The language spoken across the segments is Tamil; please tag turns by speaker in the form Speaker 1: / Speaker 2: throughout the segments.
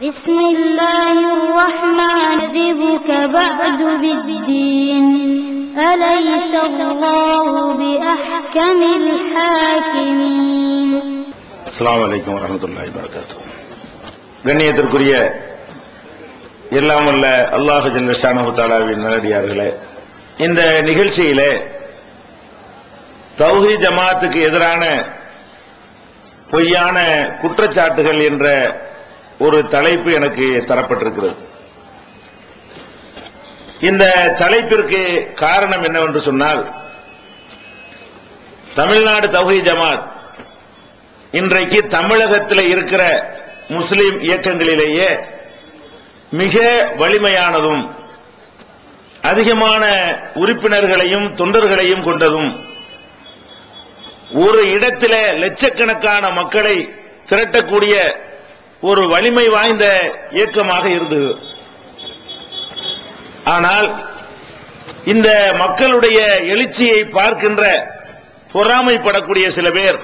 Speaker 1: بسم الله الرحمن يكذبك بعد بالدين أليس الله بأحكم الحاكمين.
Speaker 2: السلام عليكم ورحمة الله وبركاته. கண்ணியத்திற்குரிய எல்லாம் வல்ல அல்லாஹ் ஜல்ல ஷானஹு தஆலாவின் நல்லடியார்களே, இந்த நிகழ்ச்சியிலே தௌஹீத் ஜமாத்துக்கு எதிரான பொய்யான குற்றச்சாட்டுகள் என்ற ஒரு தலைப்பு எனக்கு தரப்பட்டிருக்கிறது. இந்த தலைப்பிற்கு காரணம் என்னவென்று சொன்னால், தமிழ்நாடு தௌஹீத் ஜமாத் இன்றைக்கு தமிழகத்தில் இருக்கிற முஸ்லிம் இயக்கங்களிலேயே மிக வலிமையானதும் அதிகமான உறுப்பினர்களையும் தொண்டர்களையும் கொண்டதும் ஒரு இடத்தில் லட்சக்கணக்கான மக்களை திரட்டக்கூடிய ஒரு வலிமை வாய்ந்த இயக்கமாக இருந்தது. ஆனால் இந்த மக்களுடைய எழுச்சியை பார்க்கின்ற பொறாமைப்படக்கூடிய சில பேர்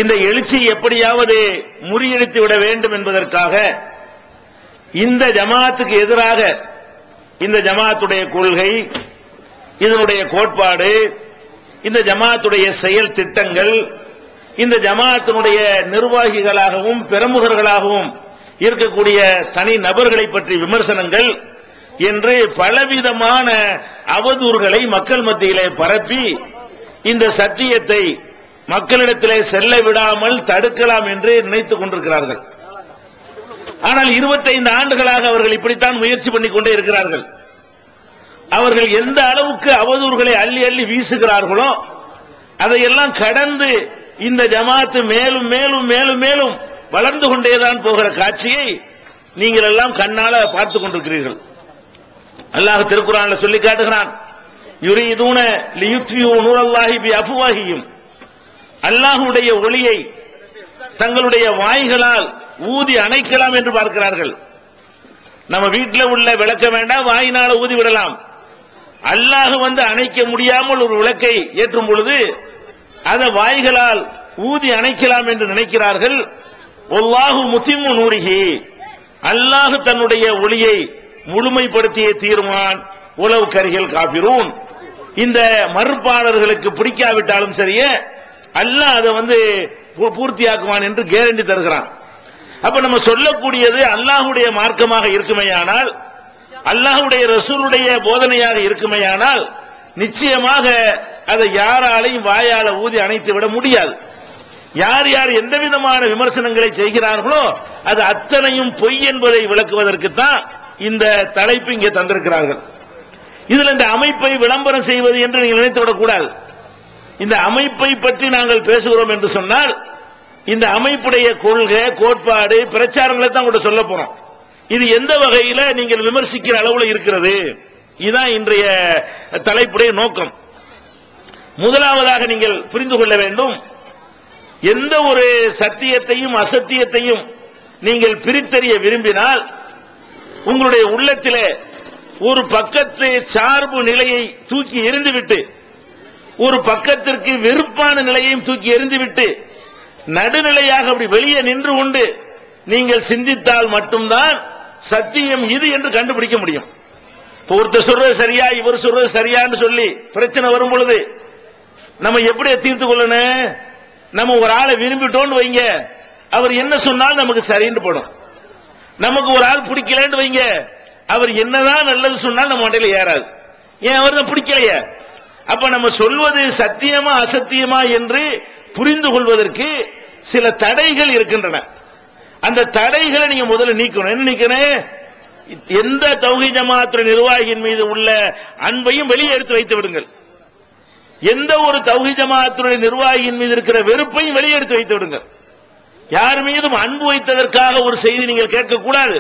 Speaker 2: இந்த எழுச்சி எப்படியாவது முறியடித்து விட வேண்டும் என்பதற்காக இந்த ஜமாத்துக்கு எதிராக இந்த ஜமாத்துடைய கொள்கை, இதனுடைய கோட்பாடு, இந்த ஜமாத்துடைய செயல் திட்டங்கள், இந்த ஜமாத்தினுடைய நிர்வாகிகளாகவும் பிரமுகர்களாகவும் இருக்கக்கூடிய தனி நபர்களை பற்றி விமர்சனங்கள் என்று பலவிதமான அவதூறுகளை மக்கள் மத்தியிலே பரப்பி இந்த சத்தியத்தை மக்களிடத்திலே செல்ல விடாமல் தடுக்கலாம் என்று நினைத்துக் கொண்டிருக்கிறார்கள். ஆனால் 25 ஆண்டுகளாக அவர்கள் இப்படித்தான் முயற்சி பண்ணிக் கொண்டே இருக்கிறார்கள். அவர்கள் எந்த அளவுக்கு அவதூறுகளை அள்ளி அள்ளி வீசுகிறார்களோ அதையெல்லாம் கடந்து இந்த ஜமாத்து மேலும் மேலும் மேலும் மேலும் வளர்ந்து கொண்டேதான் போகிற காட்சியை நீங்கள் எல்லாம் கண்ணால பார்த்துக் கொண்டிருக்கிறீர்கள். அல்லாஹ் திருக்குர்ஆன்ல சொல்லி காட்டுகிறான், யுரீதுன லியுத்ஃபியூ நூரல்லாஹி பிஅஃப்வாஹிஹிம், அல்லாஹ்வுடைய ஒளியை தங்களுடைய வாய்களால் ஊதி அணைக்கலாம் என்று பார்க்கிறார்கள். நம்ம வீட்டில் உள்ள விளக்க வேண்டாம், வாயினால ஊதி விடலாம். அல்லாஹ் அணைக்க முடியாமல் ஒரு விளக்கை ஏற்றும் பொழுது அதை வாய்களால் ஊதி அணைக்கலாம் என்று நினைக்கிறார்கள். வல்லாஹு முத்திம்மு நூரிஹி, அல்லாஹ் தன்னுடைய ஒளியை முழுமைப்படுத்திய தீர்மான் உலவு கரிகள் காபிரூன். இந்த மறுப்பாளர்களுக்கு பிடிக்காவிட்டாலும் சரியே அல்லாஹ் அதை பூர்த்தியாக்குவான் என்று கேரண்டி தருகிறான். அப்ப நம்ம சொல்லக்கூடியது அல்லாஹ்வுடைய மார்க்கமாக இருக்குமேயானால், அல்லாஹ்வுடைய ரசூலுடைய போதனையாக இருக்குமேயானால் நிச்சயமாக அதை யாராலையும் வாயால ஊதி அணைத்து விட முடியாது. யார் யார் எந்த விதமான விமர்சனங்களை செய்கிறார்களோ அது அத்தனையும் பொய் என்பதை விளக்குவதற்குத்தான் இந்த தலைப்பு இங்கே தந்திருக்கிறார்கள். இதுல இந்த அமைப்பை விளம்பரம் செய்வது என்று நீங்கள் நினைத்து விடக்கூடாது. இந்த அமைப்பை பற்றி நாங்கள் பேசுகிறோம் என்று சொன்னால் இந்த அமைப்புடைய கொள்கை, கோட்பாடு, பிரச்சாரங்களை தான் கூட சொல்ல போறோம். இது எந்த வகையில நீங்கள் விமர்சிக்கிற அளவுல இருக்கிறது, இதுதான் இன்றைய தலைப்புடைய நோக்கம். முதலாவதாக நீங்கள் புரிந்து கொள்ள வேண்டும், எந்த ஒரு சத்தியத்தையும் அசத்தியத்தையும் நீங்கள் பிரித்தறிய விரும்பினால் உங்களுடைய உள்ளத்திலே ஒரு பக்கத்து சார்பு நிலையை தூக்கி எறிந்துவிட்டு ஒரு பக்கத்திற்கு வெறுப்பான நிலையையும் தூக்கி எறிந்துவிட்டு நடுநிலையாக அப்படி வெளியே நின்று கொண்டு நீங்கள் சிந்தித்தால் மட்டும்தான் சத்தியம் இது என்று கண்டுபிடிக்க முடியும். ஒருத்தர் சொல்றது சரியா, இவர் சொல்றது சரியான்னு சொல்லி பிரச்சனை வரும் பொழுது நம்ம எப்படி தீர்த்து கொள்ளணும்? நம்ம ஒரு ஆளை விரும்பிட்டோன்னு வைங்க, அவர் என்ன சொன்னாலும் நமக்கு சரின்னு போடும். நமக்கு ஒரு ஆள் பிடிக்கலன்னு வைங்க, அவர் என்னதான் நல்லது சொன்னாலும் நம்ம மண்டையில ஏறாது. ஏன் அவர் தான் பிடிக்கலையே? அப்ப நம்ம சொல்வது சத்தியமா அசத்தியமா என்று புரிந்து கொள்வதற்கு சில தடைகள் இருக்கின்றன. அந்த தடைகளை நீங்க முதல்ல நீக்கணும். என்ன நீக்கணும்? எந்த தௌஹீத் ஜமாத் நிர்வாகியின் மீது உள்ள அன்பையும் வெளியே எடுத்து வைத்து விடுங்கள். எந்த ஒரு தௌஹீத் ஜமாத் நிர்வாகியின் மீது இருக்கிற வெறுப்பையும் வெளியே எடுத்து வைத்து விடுங்கள். யார் மீதும் அன்பு வைத்ததற்காக ஒரு செய்தி நீங்கள் கேட்கக்கூடாது.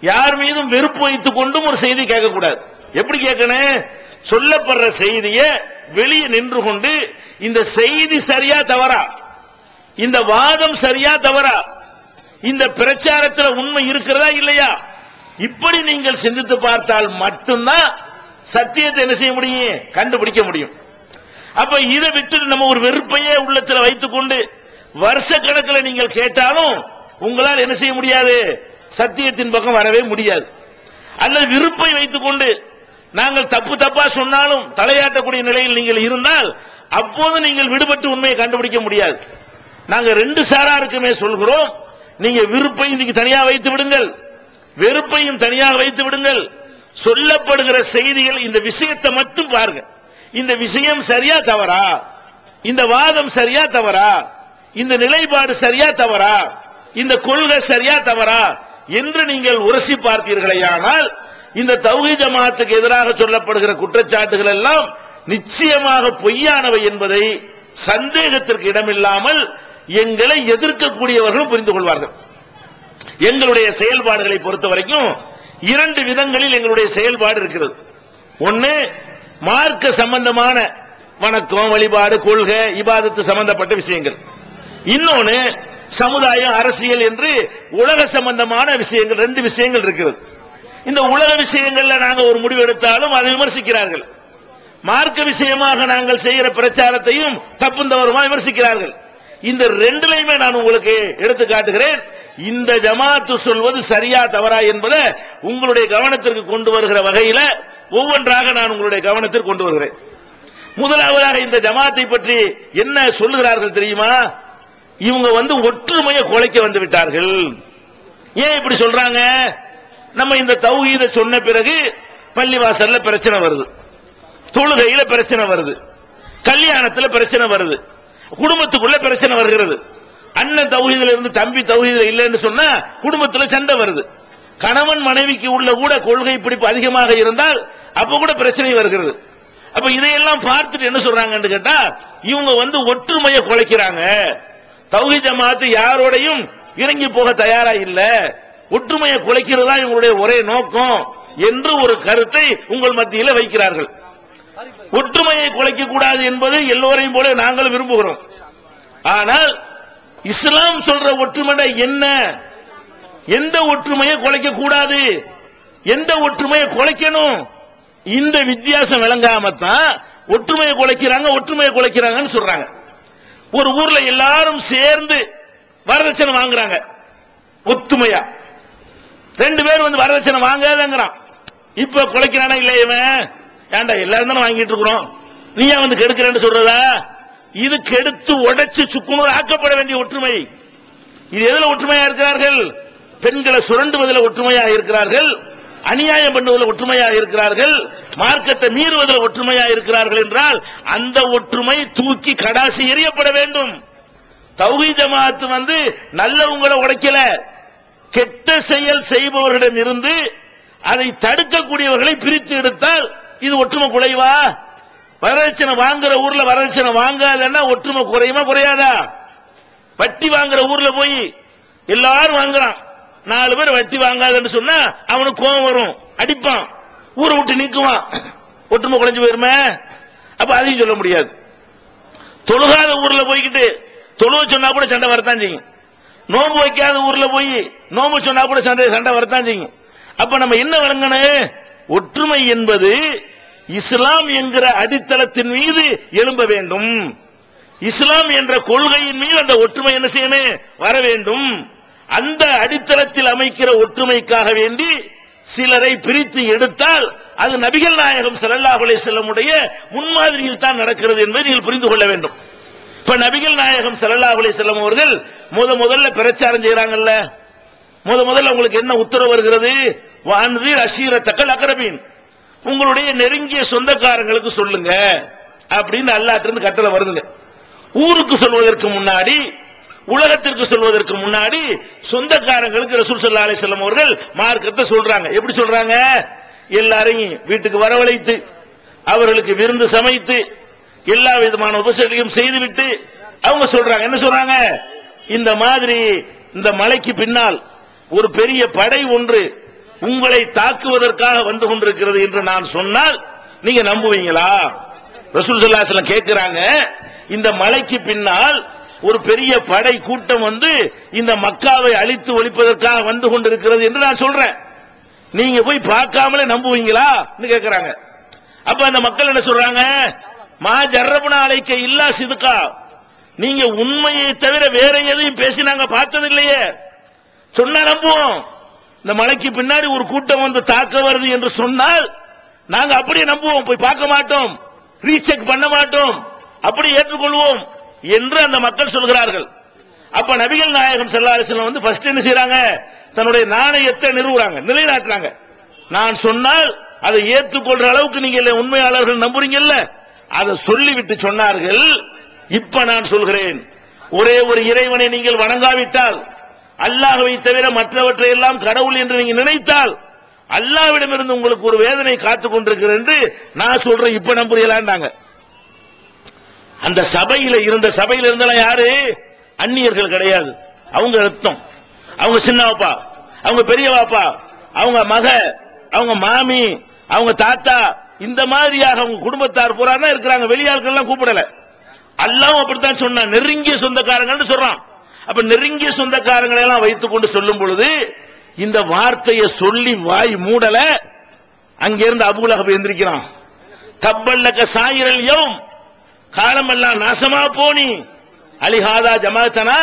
Speaker 2: யார் மீதும் வெறுப்பு வைத்துக் கொண்டும் ஒரு செய்தி கேட்கக்கூடாது. எப்படி கேட்கணும்? சொல்லப்படுற செய்தியை வெளியே நின்று கொண்டு இந்த செய்தி சரியா தவறா, இந்த வாதம் சரியா தவறா, இந்த பிரச்சாரத்தில் உண்மை இருக்கிறதா இல்லையா, இப்படி நீங்கள் சிந்தித்து பார்த்தால் மட்டும்தான் சத்தியத்தை என்ன செய்ய முடியும்? கண்டுபிடிக்க முடியும். அப்ப இதை விட்டு நம்ம ஒரு வெறுப்பையே உள்ளத்தில் வைத்துக் கொண்டு வருஷ கணக்கில் நீங்கள் கேட்டாலும் உங்களால் என்ன செய்ய முடியாது, சத்தியத்தின் பக்கம் வரவே முடியாது. அல்லது விருப்பை வைத்துக் கொண்டு நாங்கள் தப்பு தப்பா சொன்னாலும் தலையாட்டக்கூடிய நிலையில் நீங்கள் இருந்தால் அப்போது நீங்கள் விடுபட்டு உண்மையை கண்டுபிடிக்க முடியாது. நாங்க ரெண்டு சாராருக்குமே சொல்கிறோம், நீங்க விருப்பை இன்னைக்கு தனியா வைத்து விடுங்கள், வெறுப்பையும் தனியாக வைத்து விடுங்கள். சொல்லப்படுகிற செய்திகள் இந்த விஷயத்தை மட்டும் பாருங்க. இந்த விஷயம் சரியா தவறா, இந்த வாதம் சரியா தவறா, இந்த நிலைப்பாடு சரியா தவறா, இந்த கொள்கை சரியா தவறா என்று நீங்கள் உரசி பார்த்தீர்களேயானால் இந்த தௌஹீத் ஜமாஅத்துக்கு எதிராக சொல்லப்படுகிற குற்றச்சாட்டுகள் எல்லாம் நிச்சயமாக பொய்யானவை என்பதை சந்தேகத்திற்கு இடமில்லாமல் எங்களை எதிர்க்கக்கூடியவர்களும் புரிந்து கொள்வார்கள். எங்களுடைய செயல்பாடுகளை பொறுத்த வரைக்கும் இரண்டு விதங்களில் எங்களுடைய செயல்பாடு இருக்கிறது. ஒன்னு மார்க்க சம்பந்தமான வணக்கம், வழிபாடு, கொள்கை, இபாதத்து சம்பந்தப்பட்ட விஷயங்கள். இன்னொன்னு சமுதாயம், அரசியல் என்று உலக சம்பந்தமான விஷயங்கள். ரெண்டு விஷயங்கள் இருக்கிறது. இந்த உலக விஷயங்கள்ல நாங்க ஒரு முடிவு எடுத்தாலும் அதை விமர்சிக்கிறார்கள். மார்க்க விஷயமாக நாங்கள் செய்கிற பிரச்சாரத்தையும் தப்பும் தவறுமா விமர்சிக்கிறார்கள். இந்த ரெண்டுலையுமே நான் உங்களுக்கு எடுத்து காட்டுகிறேன். இந்த ஜமாத்து சொல்வது சரியா தவறா என்பதை உங்களுடைய கவனத்திற்கு கொண்டு வருகிற வகையில ஒவ்வொன்றாக நான் உங்களுடைய கவனத்திற்கு கொண்டு வருகிறேன். முதலாவதாக இந்த ஜமாத்தை பற்றி என்ன சொல்லுகிறார்கள் தெரியுமா? இவங்க ஒற்றுமையை குலைக்க வந்து விட்டார்கள். ஏன் இப்படி சொல்றாங்க? நம்ம இந்த தௌஹீத சொன்ன பிறகு பள்ளிவாசல்ல பிரச்சனை வருது, தொழுகையில பிரச்சனை வருது, கல்யாணத்துல பிரச்சனை வருது, குடும்பத்துக்குள்ள பிரச்சனை வருகிறது. அண்ணன் தௌஹீதுல இருந்து தம்பி தௌஹீதுல இல்லைன்னு சொன்னா குடும்பத்துல சண்டை வருது. கணவன் மனைவிக்கு உள்ள கூட கொள்கை பிடிப்பு அதிகமாக இருந்தால் அப்ப கூட பிரச்சனை வருகிறது. அப்ப இதையெல்லாம் பார்த்துட்டு என்ன சொல்றாங்கன்னு கேட்டா, இவங்க ஒற்றுமையை குலைக்கிறாங்க. தௌஹீத் ஜமாஅத் யாரோடையும் இறங்கி போக தயாரா இல்ல, ஒற்றுமையை குலைக்கிறதா இவங்களுடைய ஒரே நோக்கம் என்று ஒரு கருத்தை உங்கள் மத்தியில் வைக்கிறார்கள். ஒற்றுமையை குலைக்க கூடாது என்பது எல்லோரையும் போல நாங்கள் விரும்புகிறோம். ஆனால் இஸ்லாம் சொல்ற ஒற்றுமை என்ன? எந்த ஒற்றுமையை குலைக்க கூடாது, எந்த ஒற்றுமையை குலைக்கணும், இந்த வித்தியாசம் விளங்காமத்தான் ஒற்றுமையை குலைக்கிறாங்க, ஒற்றுமையை குலைக்கிறாங்கன்னு சொல்றாங்க. ஒரு ஊர்ல எல்லாரும் சேர்ந்து வரதட்சணை வாங்குறாங்க ஒத்துமையா. ரெண்டு பேரும் வரதட்சணை வாங்காதங்கிறான். இப்ப குலைக்கிறானா இல்ல? இவன் ஏண்டா எல்லாரும் தானே வாங்கிட்டு இருக்கிறோம், நீயா கெடுக்கிறேன்னு சொல்றதா? இது கெடுத்து உடைச்சு சுக்குநூறு ஆக்கப்பட வேண்டிய ஒற்றுமை. இது எதுல ஒற்றுமையா இருக்கிறார்கள்? பெண்களை சுரண்டுவதில் ஒற்றுமையா இருக்கிறார்கள், அநியாயம் பண்ணுவதில் ஒற்றுமையா இருக்கிறார்கள், மார்க்கத்தை மீறுவதில் ஒற்றுமையா இருக்கிறார்கள் என்றால் அந்த ஒற்றுமை தூக்கி கடாசி எறியப்பட வேண்டும். தௌஹீத் ஜமாஅத் நல்லவங்களை உடைக்கல, கெட்ட செயல் செய்பவர்களிடம் இருந்து அதை தடுக்கக்கூடியவர்களை பிரித்து எடுத்தால் இது ஒற்றுமை குறைவா? வரதட்சணை வாங்குற ஊர்ல வரதட்சணை வாங்காதன்னா ஒற்றுமை குறையுமா குறையாதா? வட்டி வாங்குற ஊர்ல போய் எல்லாரும் வாங்குறான், 4 பேர் வட்டி வாங்காதன்னு சொன்னா அவனுக்கு கோபம் வரும், அடிப்பான், ஊரை விட்டு நீக்குவான், ஒற்றுமை குறைஞ்சு போயிருமே. அப்ப அதையும் சொல்ல முடியாது. தொழுகாத ஊர்ல போய்கிட்டு தொழுவ சொன்னா கூட சண்டை வரத்தான் செய்யும். நோம்பு வைக்காத ஊர்ல போய் நோம்பு சொன்னா கூட சண்டை வரத்தான் செய்யும். அப்ப நம்ம என்ன வழங்கணும்? ஒற்றுமை என்பது இஸ்லாம் என்கிற அடித்தளத்தின் மீது எழும்ப வேண்டும். இஸ்லாம் என்ற கொள்கையின் மீது அந்த ஒற்றுமை என்ன செய்யணும்? வர வேண்டும். அந்த அடித்தளத்தில் அமைக்கிற ஒற்றுமைக்காக வேண்டி சிலரை பிரித்து எடுத்தால் அது நபிகள் நாயகம் ஸல்லல்லாஹு அலைஹி வஸல்லம் உடைய முன்மாதிரியில் தான் நடக்கிறது என்பதை நீங்கள் புரிந்து கொள்ள வேண்டும். இப்ப நபிகள் நாயகம் ஸல்லல்லாஹு அலைஹி வஸல்லம் அவர்கள் முதல்ல பிரச்சாரம் செய்யறாங்கல்ல, முதல்ல உங்களுக்கு என்ன உத்தரவு வருகிறது? வான்தீர் அஷீரத்தக்கல் அக்ரபீன், உங்களுடைய நெருங்கிய சொந்தக்காரங்களுக்கு சொல்லுங்க அப்படின்னு அல்லாஹ்ட்ட இருந்து கட்டளை வருதுங்க. ஊருக்கு சொல்வதற்கு முன்னாடி, உலகத்திற்கு சொல்வதற்கு முன்னாடி சொந்தக்காரங்களுக்கு ரசூல் ஸல்லல்லாஹு அலைஹி வஸல்லம் அவர்கள் மார்க்கத்தை சொல்றாங்க. எப்படி சொல்றாங்க? எல்லாரையும் வீட்டுக்கு வரவழைத்து அவர்களுக்கு விருந்து சமைத்து எல்லா விதமான உபசரியும் செய்துவிட்டு அவங்க சொல்றாங்க. என்ன சொல்றாங்க? இந்த மாதிரி இந்த மலைக்கு பின்னால் ஒரு பெரிய படை ஒன்று உங்களை தாக்குவதற்காக வந்து கொண்டிருக்கிறது என்று நான் சொன்னால் நீங்க நம்புவீங்களா? ரசூல் ஸல்லல்லாஹு அலைஹி வஸல்லம் கேட்கிறாங்க, இந்த மலைக்கு பின்னால் ஒரு பெரிய படை கூட்டம் இந்த மக்காவை அழித்து ஒழிப்பதற்காக வந்து கொண்டிருக்கிறது என்று நான் சொல்றேன், நீங்க போய் பார்க்காமலே நம்புவீங்களா கேட்கிறாங்க. அப்ப அந்த மக்கள் என்ன சொல்றாங்க? மா ஜர்ரபுனா அலைக்க இல்லா சிதுகா, நீங்க உண்மையை தவிர வேற எதையும் பேசி நாங்க பார்த்தது இல்லையே, சொன்னா நம்புவோம். இந்த மலைக்கு பின்னாடி ஒரு கூட்டம் வந்து தாக்க வருது என்று சொன்னால் நாங்க அப்படியே நம்புவோம், போய் பார்க்க மாட்டோம், ரீசெக் பண்ண மாட்டோம், அப்படி ஏற்றுக்கொள்வோம் என்று அந்த மக்கள் சொல்கிறார்கள். அப்ப நபிகள் நாயகம் ஸல்லல்லாஹு அலைஹி வஸல்லம் வந்து ஃபர்ஸ்ட் என்ன செய்றாங்க, தன்னுடைய நாணயத்தை நிறுவுறாங்க, நிலைநாட்டுறாங்க. நான் சொன்னால் அதை ஏற்றுக்கொள்ற அளவுக்கு நீங்க உண்மையாளர்கள் நம்புறீங்கல்ல, அதை சொல்லிவிட்டு சொன்னார்கள், இப்ப நான் சொல்கிறேன், ஒரே ஒரு இறைவனை நீங்கள் வணங்காவிட்டால், அல்லாஹ்வை தவிர மற்றவற்றை எல்லாம் கடவுள் என்று நீங்க நினைத்தால், அல்லாஹ்விடமிருந்து உங்களுக்கு ஒரு வேதனை காத்துக் கொண்டிருக்கிறது என்று நான் சொல்றேன், இப்ப நம்புறீங்களாண்டாங்க. அந்த சபையில இருந்தாலும் யாரு, அந்நியர்கள் கிடையாது. அவங்க ரத்தம், அவங்க சின்னவாப்பா, அவங்க பெரியவாப்பா, அவங்க மக, அவங்க மாமி, அவங்க தாத்தா, இந்த மாதிரியாக அவங்க குடும்பத்தார் பூரா தான் இருக்கிறாங்க. வெளியாட்கள் எல்லாம் கூப்பிடல. அல்லாஹ் அப்படித்தான் சொன்னான், நெருங்கிய சொந்தக்காரங்க சொல்றான். அப்ப நெருங்கிய சொந்தக்காரங்களை எல்லாம் வைத்துக் கொண்டு சொல்லும் பொழுது இந்த வார்த்தையை சொல்லி வாய் மூடல. அங்கிருந்து அபூ லஹப் எந்திரிக்கிறான். தப்பல்லக சாயிரல் யௌம், காலமெல்லாம் நாசமா போனி, அலிஹாதா ஜமாத்தனா,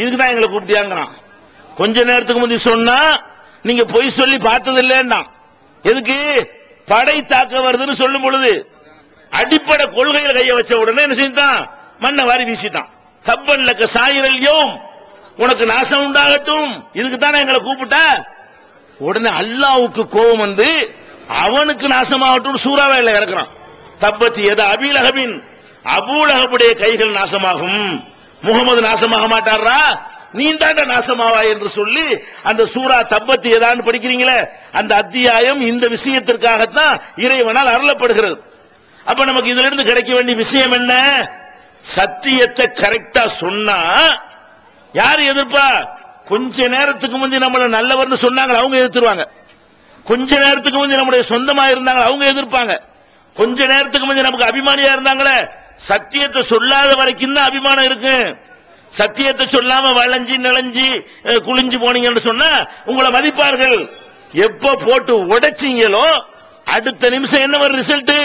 Speaker 2: இதுக்குதான் எங்களை கூப்பிட்டியாங்கிறான். கொஞ்ச நேரத்துக்கு முந்தி சொன்னா நீங்க பொய் சொல்லி பார்த்தது இல்லைன்னா, எதுக்கு படை தாக்க வருதுன்னு சொல்லும் பொழுது அடிப்படை கொள்கையில கைய வச்ச உடனே என்ன செஞ்சான், மண்ணை வாரி வீசிட்டான். தப்பல்லக சாயிரல் யௌம், உனக்கு நாசம் உண்டாகட்டும், இதுக்கு தானே எங்களை கூப்பிட்ட. உடனே அல்லாஹ்வுக்கு கோபம் வந்து அவனுக்கு நாசமாகட்டும் சூறாவை இறக்குறான். தப்பத்தி எத அபீ லஹபின், அபூ லஹபுடைய கைகள் நாசமாகும், முகமது நாசமாக மாட்டாரா, நீ தாண்ட நாசமாவா என்று சொல்லி அந்த சூரா தப்பத்தி ஏதான்னு படிக்கிறீங்களே, அந்த அத்தியாயம் இந்த விஷயத்திற்காகத்தான் இறைவனால் அருளப்படுகிறது. அப்ப நமக்கு இதுல இருந்து கிடைக்க வேண்டிய விஷயம் என்ன, சத்தியத்தை கரெக்டா சொன்னா யாரு எதிர்ப்பா, கொஞ்ச நேரத்துக்கு முந்தி நம்மள நல்லவர்னு சொன்னாங்க அவங்க எதிர்த்துருவாங்க, கொஞ்ச நேரத்துக்கு முந்தி நம்முடைய சொந்தமா இருந்தாங்க அவங்க எதிர்ப்பாங்க, கொஞ்ச நேரத்துக்கு முந்தி நமக்கு அபிமானியா இருந்தாங்களே, சத்தியத்தை சொல்லாத வரைக்கும் தான் அபிமானம் இருக்கு. சத்தியத்தை சொல்லாம வளைஞ்சி நிலஞ்சி குளிஞ்சு போனீங்கன்னு சொன்னா உங்களை மதிப்பார்கள். எப்ப போட்டு உடைச்சிங்களோ அடுத்த நிமிஷம் என்ன ஒரு ரிசல்ட்,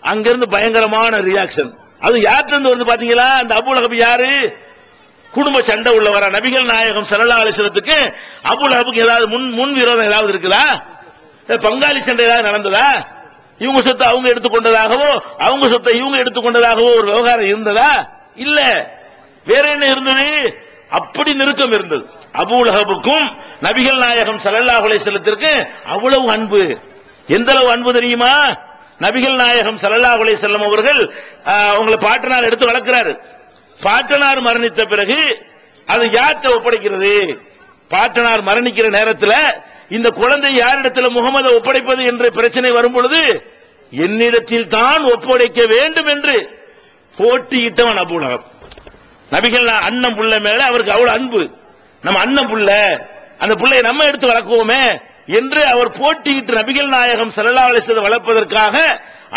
Speaker 2: அங்கிருந்து பயங்கரமான ரியாக்ஷன். அது யார்கிட்ட இருந்து வருது பாத்தீங்களா, அந்த அபூ லஹப் யாரு, குடும்ப சண்டை உள்ளவரா. நபிகள் நாயகம் ஸல்லல்லாஹு அலைஹி வஸல்லத்துக்கு அபூ லஹபுக்கு ஏதாவது முன் விரோதம் ஏதாவது இருக்குதா, பங்காளி சண்டை ஏதாவது நடந்ததா, இவங்க சொத்தை அவங்க எடுத்துக்கொண்டதாகவோ அவங்க சொத்தை இவங்க எடுத்துக்கொண்டதாகவோ ஒரு விவகாரம் இருந்ததா, இல்ல வேற என்ன இருந்தது, அப்படி நெருக்கம் இருந்தது. அபூ லஹபுக்கும் நபிகள் நாயகம் ஸல்லல்லாஹு அலைஹி வஸல்லத்திற்கு அவ்வளவு அன்பு. எந்த அளவு அன்பு தெரியுமா, நபிகள் நாயகம் ஸல்லல்லாஹு அலைஹி வஸல்லம் அவர்கள் அவங்களை பாட்டனார் எடுத்து வளர்க்கிறாரு. பாட்டனார் மரணித்த பிறகு அது யார்கிட்ட ஒப்படைக்கிறது, பாட்டனார் மரணிக்கிற நேரத்தில் இந்த குழந்தை யாரிடத்தில் முகமது ஒப்படைப்பது என்ற பிரச்சனை வரும் பொழுது என்னிடத்தில் தான் ஒப்படைக்க வேண்டும் என்று போட்டியிட்டவன் அபூ லஹப். நபிகள் அண்ணன் புள்ள மேல அவருக்கு அவ்வளவு அன்பு, நம்ம அண்ணன் புள்ள, அந்த பிள்ளையை நம்ம எடுத்து வளர்க்குவோமே என்று அவர் போட்டியிட்டு நபிகள் நாயகம் ஸல்லல்லாஹு அலைஹி வஸல்லம் வளர்ப்பதற்காக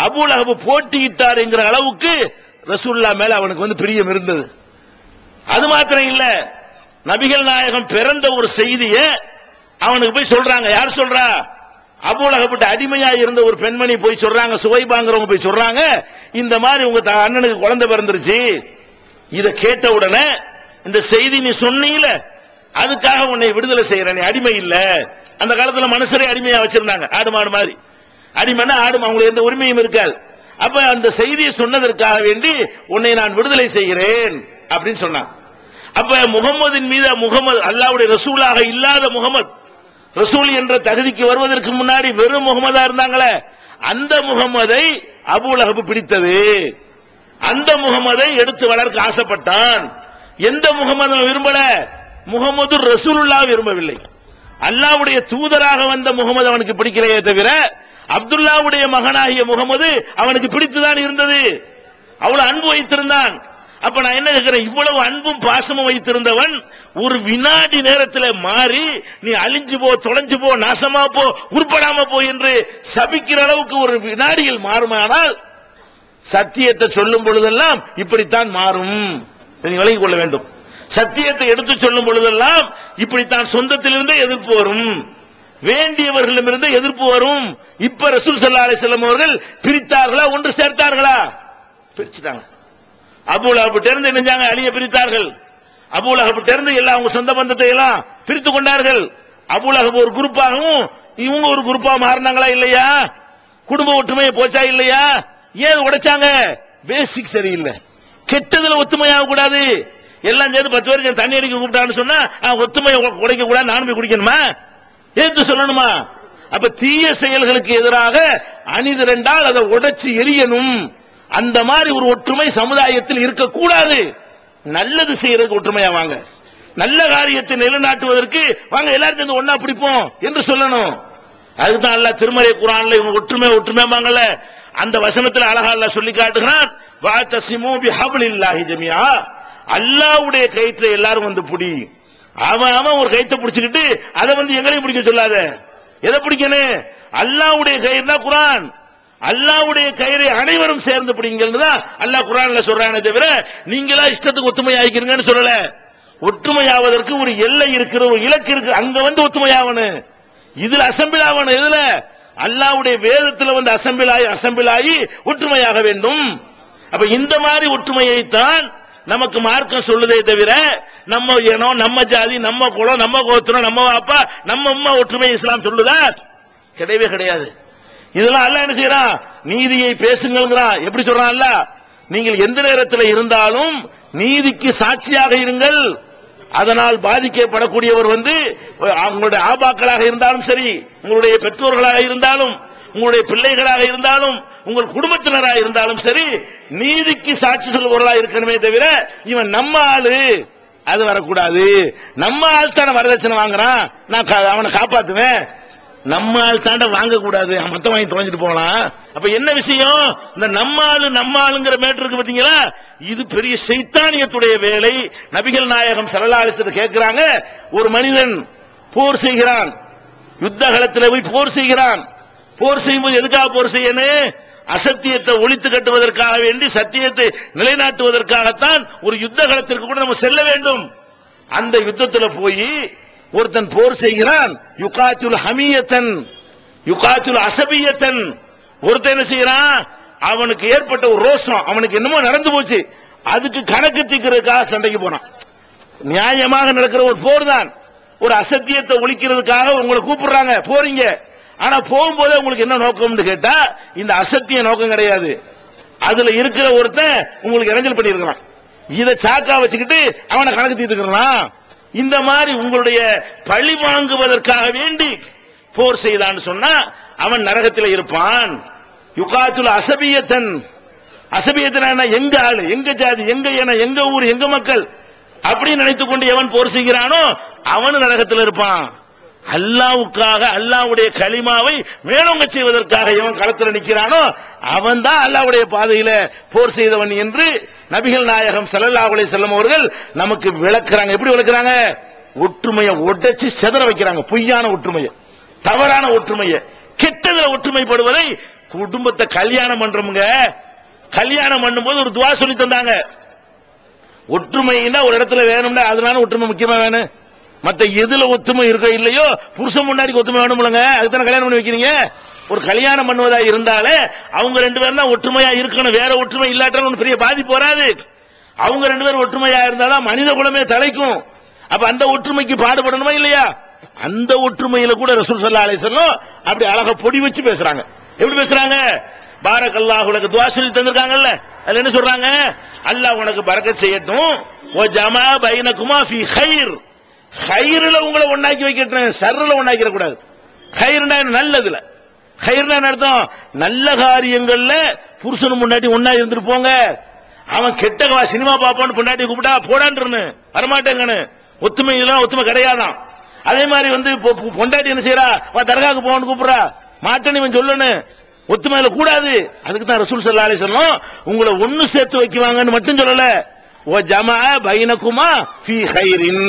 Speaker 2: அபூ லஹப் போட்டியிட்டார் என்கிற அளவுக்கு ரசூலுல்லாஹ் மேல அவனுக்கு வந்து பிரியம் இருந்தது. அது மாத்திரம் இல்ல, நபிகள் நாயகம் பிறந்த ஒரு செய்தியை அவனுக்கு போய் சொல்றாங்க. யார் சொல்றா, அபூ லஹப்ட்ட அடிமையா இருந்த ஒரு பெண்மணி போய் சொல்றாங்க, சுவைபாங்கிறவங்க போய் சொல்றாங்க, இந்த மாதிரி உங்க அண்ணனுக்கு குழந்தை பிறந்துருச்சு. இதை கேட்ட உடனே இந்த செய்தி நீ சொன்னீல, அதுக்காக உன்னை விடுதலை செய்யற, நீ அடிமை இல்ல. அந்த காலத்துல மனுஷரே அடிமையா வச்சிருந்தாங்க, ஆடு மாடு மாதிரி. அடிமைன்னா ஆடு, அவங்களுக்கு எந்த உரிமையும் இருக்காது. அப்ப அந்த செய்தியை சொன்னதற்காக வேண்டி உன்னை நான் விடுதலை செய்கிறேன் அப்படின்னு சொன்னான். அப்ப முகமதின் மீது, முகமது அல்லாஹ்வுடைய ரசூலாக இல்லாத முகமது, ரசூல் என்ற தகுதிக்கு வருவதற்கு முன்னாடி வெறும் முகமதா இருந்தாங்களே, அந்த முகமதை அபூ லஹப் பிடித்தது, அந்த முகமதை எடுத்து வளர்க்க ஆசைப்பட்டான். எந்த முகமது விரும்பல, முகமது ரசூலுல்லாஹ் விரும்பவில்லை. அல்லாஹ்வுடைய தூதராக வந்த முகமது அவனுக்கு பிடிக்கலையே தவிர அப்துல்லாவுடைய மகனாகிய முகமது அவனுக்கு பிடித்துதான் இருந்தது. அவ்வளவு அன்பு வைத்திருந்தான். அப்ப நான் என்ன கேட்கிறேன், இவ்வளவு அன்பும் பாசமும் வைத்திருந்தவன் ஒரு வினாடி நேரத்தில் மாறி நீ அழிஞ்சு போ, தொலைஞ்சு போ, நாசமா போ, உருப்படாம போ என்று சபிக்கிற அளவுக்கு ஒரு வினாடியில் மாறுமானால் சத்தியத்தை சொல்லும் பொழுதெல்லாம் இப்படித்தான் மாறும், விலகிக் கொள்ள வேண்டும். சத்தியத்தை எடுத்து சொல்லும் பொழுதெல்லாம் இப்படித்தான் சொந்தத்திலிருந்தே எதிர்ப்பு வரும், வேண்டியவர்களிடமிருந்து எதிர்ப்பு வரும். இப்ப ரசூல் ஸல்லல்லாஹு அலைஹி வஸல்லம் அவர்கள் பிரித்தார்களா, ஒன்று சேர்த்தார்களா? பிரிச்சுட்டாங்க. அபூ லஹப் இருந்து நினைஞ்சாங்க, அலியை பிரித்தார்கள். அபூலஹப் இருந்து எல்லாம் அவங்க சொந்த பந்தத்தை எல்லாம் பிரித்து கொண்டார்கள். அபூலஹப் ஒரு குரூப்பாகவும் இவங்க ஒரு குரூப்பா மாறினாங்களா இல்லையா? குடும்ப ஒற்றுமையை போச்சா இல்லையா? ஏன் உடைச்சாங்க? பேசிக் சரியில்லை. கெட்டதுல ஒத்துமையாக கூடாது. எல்லாம் சேர்ந்து 10 பேருக்கு தண்ணி அடிக்க கூப்பிட்டான்னு சொன்னா ஒத்துமையை உடைக்க கூடாது, நானும் போய் குடிக்கணுமா? ஏத்து சொல்லணுமா? அப்ப தீய செயல்களுக்கு எதிராக அணிதிரண்டால் அதை உடைச்சு எரியணும். அந்த மாதிரி ஒரு ஒற்றுமை சமுதாயத்தில் இருக்கக்கூடாது. நல்லது செய்யறதுக்கு ஒற்றுமையா வாங்க, நல்ல காரியத்தை நிலைநாட்டுவதற்கு வாங்க, எல்லாரும் சேர்ந்து ஒன்னா பிடிப்போம் என்று சொல்லணும். அதுதான் அல்லாஹ் திருமறை குர்ஆன்ல இவங்க ஒற்றுமையாங்கல அந்த வசனத்தில் அழகா அல்லாஹ் சொல்லி காட்டுகிறான். வஅதஸிமு பிஹப்லில்லாஹி ஜமீஆ, அல்லாஹ்வுடைய கயிற்றை எல்லாரும் வந்து பிடி. அவன் ஒரு கயித்தை பிடிச்சிக்கிட்டு அதை வந்து எங்களையும் பிடிக்க சொல்லாத. எதை பிடிக்கணும்? அல்லாஹ்வுடைய கயிறு தான் குர்ஆன். அல்லாஹ்வுடைய கயிறை அனைவரும் சேர்ந்து பிடிங்கன்னு தான் அல்லாஹ் குர்ஆன்ல சொல்றானே தவிர நீங்களா இஷ்டத்துக்கு ஒத்துமையாகிறீங்கன்னு சொல்லல. ஒற்றுமையாவதற்கு ஒரு எல்லை இருக்கிற, ஒரு இலக்கு இருக்கு, அங்க வந்து ஒத்துமையாவணும். இதுல அசம்பிள் ஆகணும். எதுல? அல்லாஹ்வுடைய வேதத்துல வந்து அசம்பிள் ஆகி ஒற்றுமையாக வேண்டும். அப்ப இந்த மாதிரி ஒற்றுமையைத்தான் நமக்கு மார்க்கம் சொல்லுதே தவிர நம்ம இனம், நம்ம ஜாதி, நம்ம குலம், நம்ம கோத்திரம், நம்ம வாப்பா, நம்ம அம்மா ஒற்றுமை இஸ்லாம் சொல்லுதா? கிடையவே கிடையாது. இதெல்லாம் அல்லாஹ் என்ன செய்யறான்? நீதியை பேசுங்கள்ங்கிறான். எப்படி சொல்றான் அல்லாஹ்? நீங்கள் எந்த நேரத்தில் இருந்தாலும் நீதிக்கு சாட்சியாக இருங்கள். அதனால் பாதிக்கப்படக்கூடியவர் வந்து உங்களுடைய ஆபாக்களாக இருந்தாலும் சரி, உங்களுடைய பெற்றோர்களாக இருந்தாலும், உங்களுடைய பிள்ளைகளாக இருந்தாலும், உங்கள் குடும்பத்தினராக இருந்தாலும் சரி, நீதிக்கு சாட்சி சொல்பவர்களாக இருக்கணுமே தவிர இவன் நம்ம ஆளு அது வரக்கூடாது. நம்ம ஆள் தானே வரதட்சணை வாங்குறான், நான் அவனை காப்பாத்துவேன், நம்ம ஆள் தாண்ட வாங்க கூடாது, மொத்தம் வாங்கி தொலைஞ்சிட்டு போகலாம். அப்ப என்ன விஷயம்? இந்த நம்ம ஆளுங்கிற மேட்டர் இருக்கு பாத்தீங்களா? இது பெரிய சைத்தானியத்துடைய வேலை. நபிகள் நாயகம் ஸல்லல்லாஹு அலைஹி வஸல்லம் கேட்கிறாங்க, ஒரு மனிதன் போர் செய்கிறான், யுத்த களத்தில் போய் போர் செய்கிறான். போர் செய்யும்போது எதுக்காக போர் செய்யணும்? அசத்தியத்தை ஒழித்து கட்டுவதற்காக வேண்டி, சத்தியத்தை நிலைநாட்டுவதற்காகத்தான் ஒரு யுத்த களத்திற்கு கூட நம்ம செல்ல வேண்டும். அந்த யுத்தத்தில் போய் ஒருத்தன் போர் செய்கிறான். யுகாத்துல் ஹமியத்தன் யுகாத்துல் அசபியத்தன். ஒருத்தன் என்ன செய்யறான்? அவனுக்கு ஏற்பட்ட ஒரு ரோஷம், அவனுக்கு என்னமோ நடந்து போச்சு, அதுக்கு கணக்கு தீர்க்கிறதுக்காக சண்டைக்கு போறான். நியாயமாக நடக்கிற ஒரு போர் தான். ஒரு அசத்தியத்தை ஒழிக்கிறதுக்காக உங்களை கூப்பிடுறாங்க, போறீங்க. ஆனா போகும்போது உங்களுக்கு என்ன நோக்கம்னு கேட்டா இந்த அசத்திய நோக்கம் கிடையாது. அதுல இருக்கிற ஒருத்தன் உங்களுக்கு இறஞ்சல் பண்ணிருக்கிறான், இதை சாக்கா வச்சுக்கிட்டு அவனை கணக்கு தீர்த்துக்கிறான். இந்த மாதிரி உங்களுடைய பழி வாங்குவதற்காக வேண்டி போர் செய்தான்னு சொன்னா அவன் நரகத்தில் இருப்பான். யுகாத்துல் அசபியத்தன், அசபியத்தன எங்க ஆளு, எங்க ஜாதி, எங்க இன, எங்க ஊர், எங்க மக்கள் அப்படின்னு நினைத்துக் கொண்டு எவன் போர் செய்கிறானோ அவனு நரகத்தில் இருப்பான். அல்லாஹ்வுக்காக, அல்லாஹ்வுடைய கலிமாவை மேலோங்க செய்வதற்காக எவன் களத்தில் நிற்கிறானோ அவன் தான் அல்லாஹ்வுடைய பாதையில போர் செய்தவன் என்று நபிகள் நாயகம் ஸல்லல்லாஹு அலைஹி வஸல்லம் அவர்கள் நமக்கு விளக்குறாங்க. எப்படி விளக்குறாங்க? ஒற்றுமையை உடைச்சு செதற வைக்கிறாங்க. பொய்யான ஒற்றுமையை, தவறான ஒற்றுமையை, கெட்டதுல ஒற்றுமைப்படுவதை. குடும்பத்தை கல்யாணம் பண்றோம்ங்க, கல்யாணம் பண்ணும்போது ஒரு துவா சொல்லி தந்தாங்க. ஒற்றுமைன்னா ஒரு இடத்துல வேணும்னா அதனால ஒற்றுமை முக்கியமா வேணும். மத்த எதுல ஒத்துமை இருக்க இல்லையோ புருஷன் முன்னாடி ஒத்துமை வேணும்லங்க, அதுதானே கல்யாணம் பண்ணி வைக்கிறீங்க. ஒரு கல்யாணம் பண்ணுவதா இருந்தாலே அவங்க 2 பேரும் தான் ஒற்றுமையா இருக்கணும். வேற ஒற்றுமை இல்லாட்டாலும் பெரிய பாதிப்பு வராது. அவங்க 2 பேரும் ஒற்றுமையா இருந்தாலும் மனித குலமே தலைக்கும். அப்ப அந்த ஒற்றுமைக்கு பாடுபடணுமா இல்லையா? அந்த ஒற்றுமையில கூட ரசூல் ஸல்லல்லாஹு அலைஹி வஸல்லம் அப்படி அழகா பொடி வச்சு பேசுறாங்க. எப்படி பேசுறாங்க? பாரக்கல்லாஹு லக துஆ சொல்லி தந்திருக்காங்கல்ல, அதுல என்ன சொல்றாங்க? அல்லாஹ் உனக்கு பரக்கத் செய்யட்டும், வ ஜமா பைனகுமா ஃபீ கைர், கைர்ல உங்களை ஒண்ணாக்கி வைக்கட்டும், ஷர்ல ஒண்ணாக்கிற கூடாது. கைர்னா நல்லதுல, கைர்னா அர்த்தம் நல்ல காரியங்கள்ல புருஷன் முன்னாடி ஒண்ணா இருந்துட்டு போங்க. அவன் கெட்ட சினிமா பாப்பான்னு பொண்டாட்டி கூப்பிட்டா போடான்னு வரமாட்டேங்கன்னு ஒத்துமை, இதெல்லாம் ஒத்துமை கிடையாதான். அதே மாதிரி வந்து பொண்டாட்டி என்ன செய்யறா, தர்காவுக்கு போவான்னு கூப்பிடுறா, மாட்டேன்னு இவன் சொல்லணும், ஒத்துமையில கூடாது. அதுக்கு தான் ரசூல் ஸல்லல்லாஹு அலைஹி வஸல்லம் உங்களை ஒண்ணு சேர்த்து வைக்குவாங்கன்னு மட்டும் சொல்லல, ஓ ஜமா பைனகுமா ஃபீ கைரின்,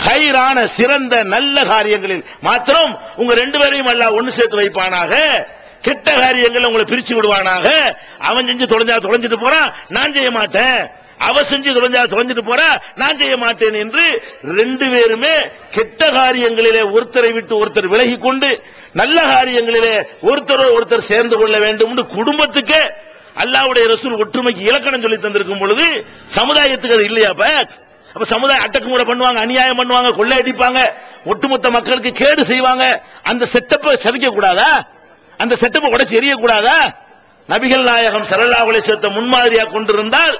Speaker 2: கைரான சிறந்த நல்ல காரியங்களில் மாத்திரம் உங்க 2 பேரையும் அல்லாஹ் ஒண்ணு சேர்த்து வைப்பானாக. கெட்ட காரியங்கள் உங்களை பிரிச்சு விடுவானாக. அவன் செஞ்சு தொலைஞ்சிட்டு போறான், நான் செய்ய மாட்டேன், அவ செஞ்சு தொலைஞ்சிட்டு போறா, நான் செய்ய மாட்டேன் என்று 2 பேருமே கெட்ட காரியங்களிலே ஒருத்தரை விட்டு ஒருத்தர் விலகி கொண்டு நல்ல காரியங்களிலே ஒருத்தர் சேர்ந்து கொள்ள வேண்டும் என்று குடும்பத்துக்கு அல்லாஹ்வுடைய ரசூல் ஒற்றுமைக்கு இலக்கணம் சொல்லி தந்திருக்கும் பொழுது சமுதாயத்துக்கு அது இல்லையாப்ப? அப்ப சமுதாய அடக்குமுறை பண்ணுவாங்க, அநியாயம் பண்ணுவாங்க, கொள்ளையடிப்பாங்க, ஒட்டுமொத்த மக்களுக்கு கேடு செய்வாங்க. அந்த செட்டப்பை சிதைக்க கூடாதா? அந்த செட்டப்பை உடைச்சு எறிய கூடாதா? நபிகள் நாயகம் ஸல்லல்லாஹு அலைஹி வஸல்லம் முன்மாதிரியா கொண்டிருந்தால்